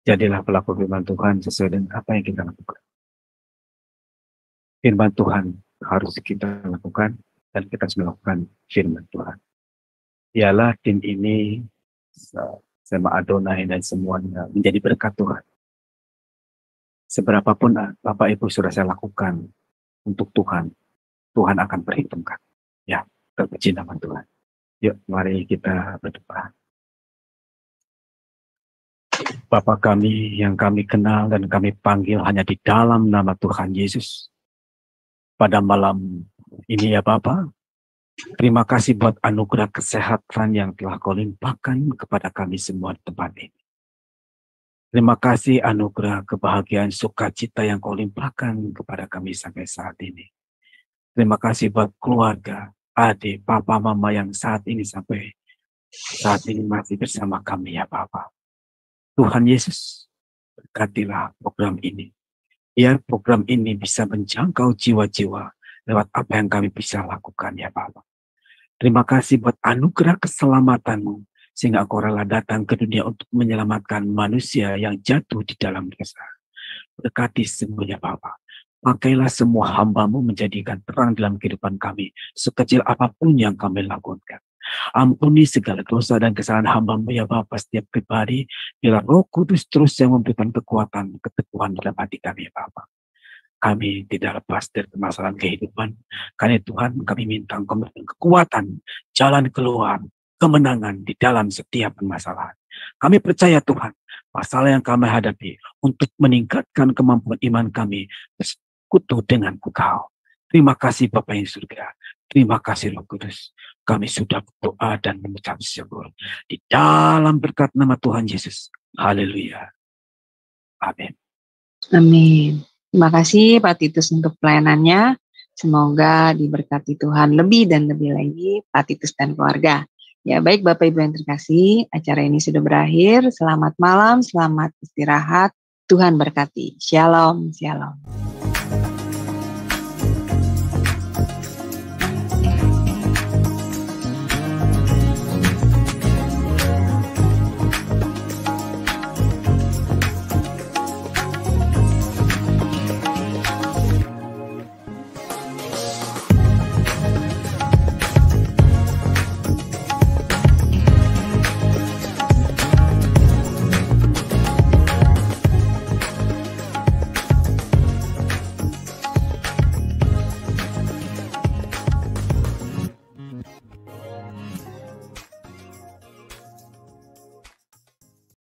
Jadilah pelaku firman Tuhan sesuai dengan apa yang kita lakukan. Firman Tuhan harus kita lakukan dan kita harus melakukan firman Tuhan. Ialah tim ini sama Adonai dan semuanya menjadi berkat Tuhan. Seberapapun Bapak Ibu sudah saya lakukan untuk Tuhan, Tuhan akan perhitungkan. Ya, terpuji nama Tuhan. Yuk, mari kita berdoa. Bapa kami yang kami kenal dan kami panggil hanya di dalam nama Tuhan Yesus. Pada malam ini ya Bapa, terima kasih buat anugerah kesehatan yang telah Kau limpahkan kepada kami semua di tempat ini. Terima kasih anugerah kebahagiaan sukacita yang Kau limpahkan kepada kami sampai saat ini. Terima kasih buat keluarga, adik, papa, mama yang saat ini sampai saat ini masih bersama kami ya Bapa. Tuhan Yesus, berkatilah program ini. Biar program ini bisa menjangkau jiwa-jiwa lewat apa yang kami bisa lakukan ya Bapa. Terima kasih buat anugerah keselamatan-Mu, sehingga Kau rela datang ke dunia untuk menyelamatkan manusia yang jatuh di dalam dosa. Berkati semuanya Bapa. Pakailah semua hamba-Mu menjadikan terang dalam kehidupan kami, sekecil apapun yang kami lakukan. Ampuni segala dosa dan kesalahan hamba-Mu ya Bapa setiap pribadi, bila Roh Kudus terus yang memberikan kekuatan, keteguhan dalam hati kami ya Bapa. Kami tidak lepas dari permasalahan kehidupan, karena Tuhan kami minta Engkau memberikan kekuatan, jalan keluar, kemenangan di dalam setiap permasalahan. Kami percaya Tuhan, masalah yang kami hadapi untuk meningkatkan kemampuan iman kami bersekutu dengan Engkau. Terima kasih Bapa yang surga. Terima kasih Roh Kudus. Kami sudah berdoa dan mengucap syukur. Di dalam berkat nama Tuhan Yesus. Haleluya. Amin. Amin. Terima kasih Pak Titus untuk pelayanannya. Semoga diberkati Tuhan lebih dan lebih lagi Pak Titus dan keluarga. Ya baik Bapak Ibu yang terkasih, acara ini sudah berakhir. Selamat malam, selamat istirahat. Tuhan berkati. Shalom, shalom.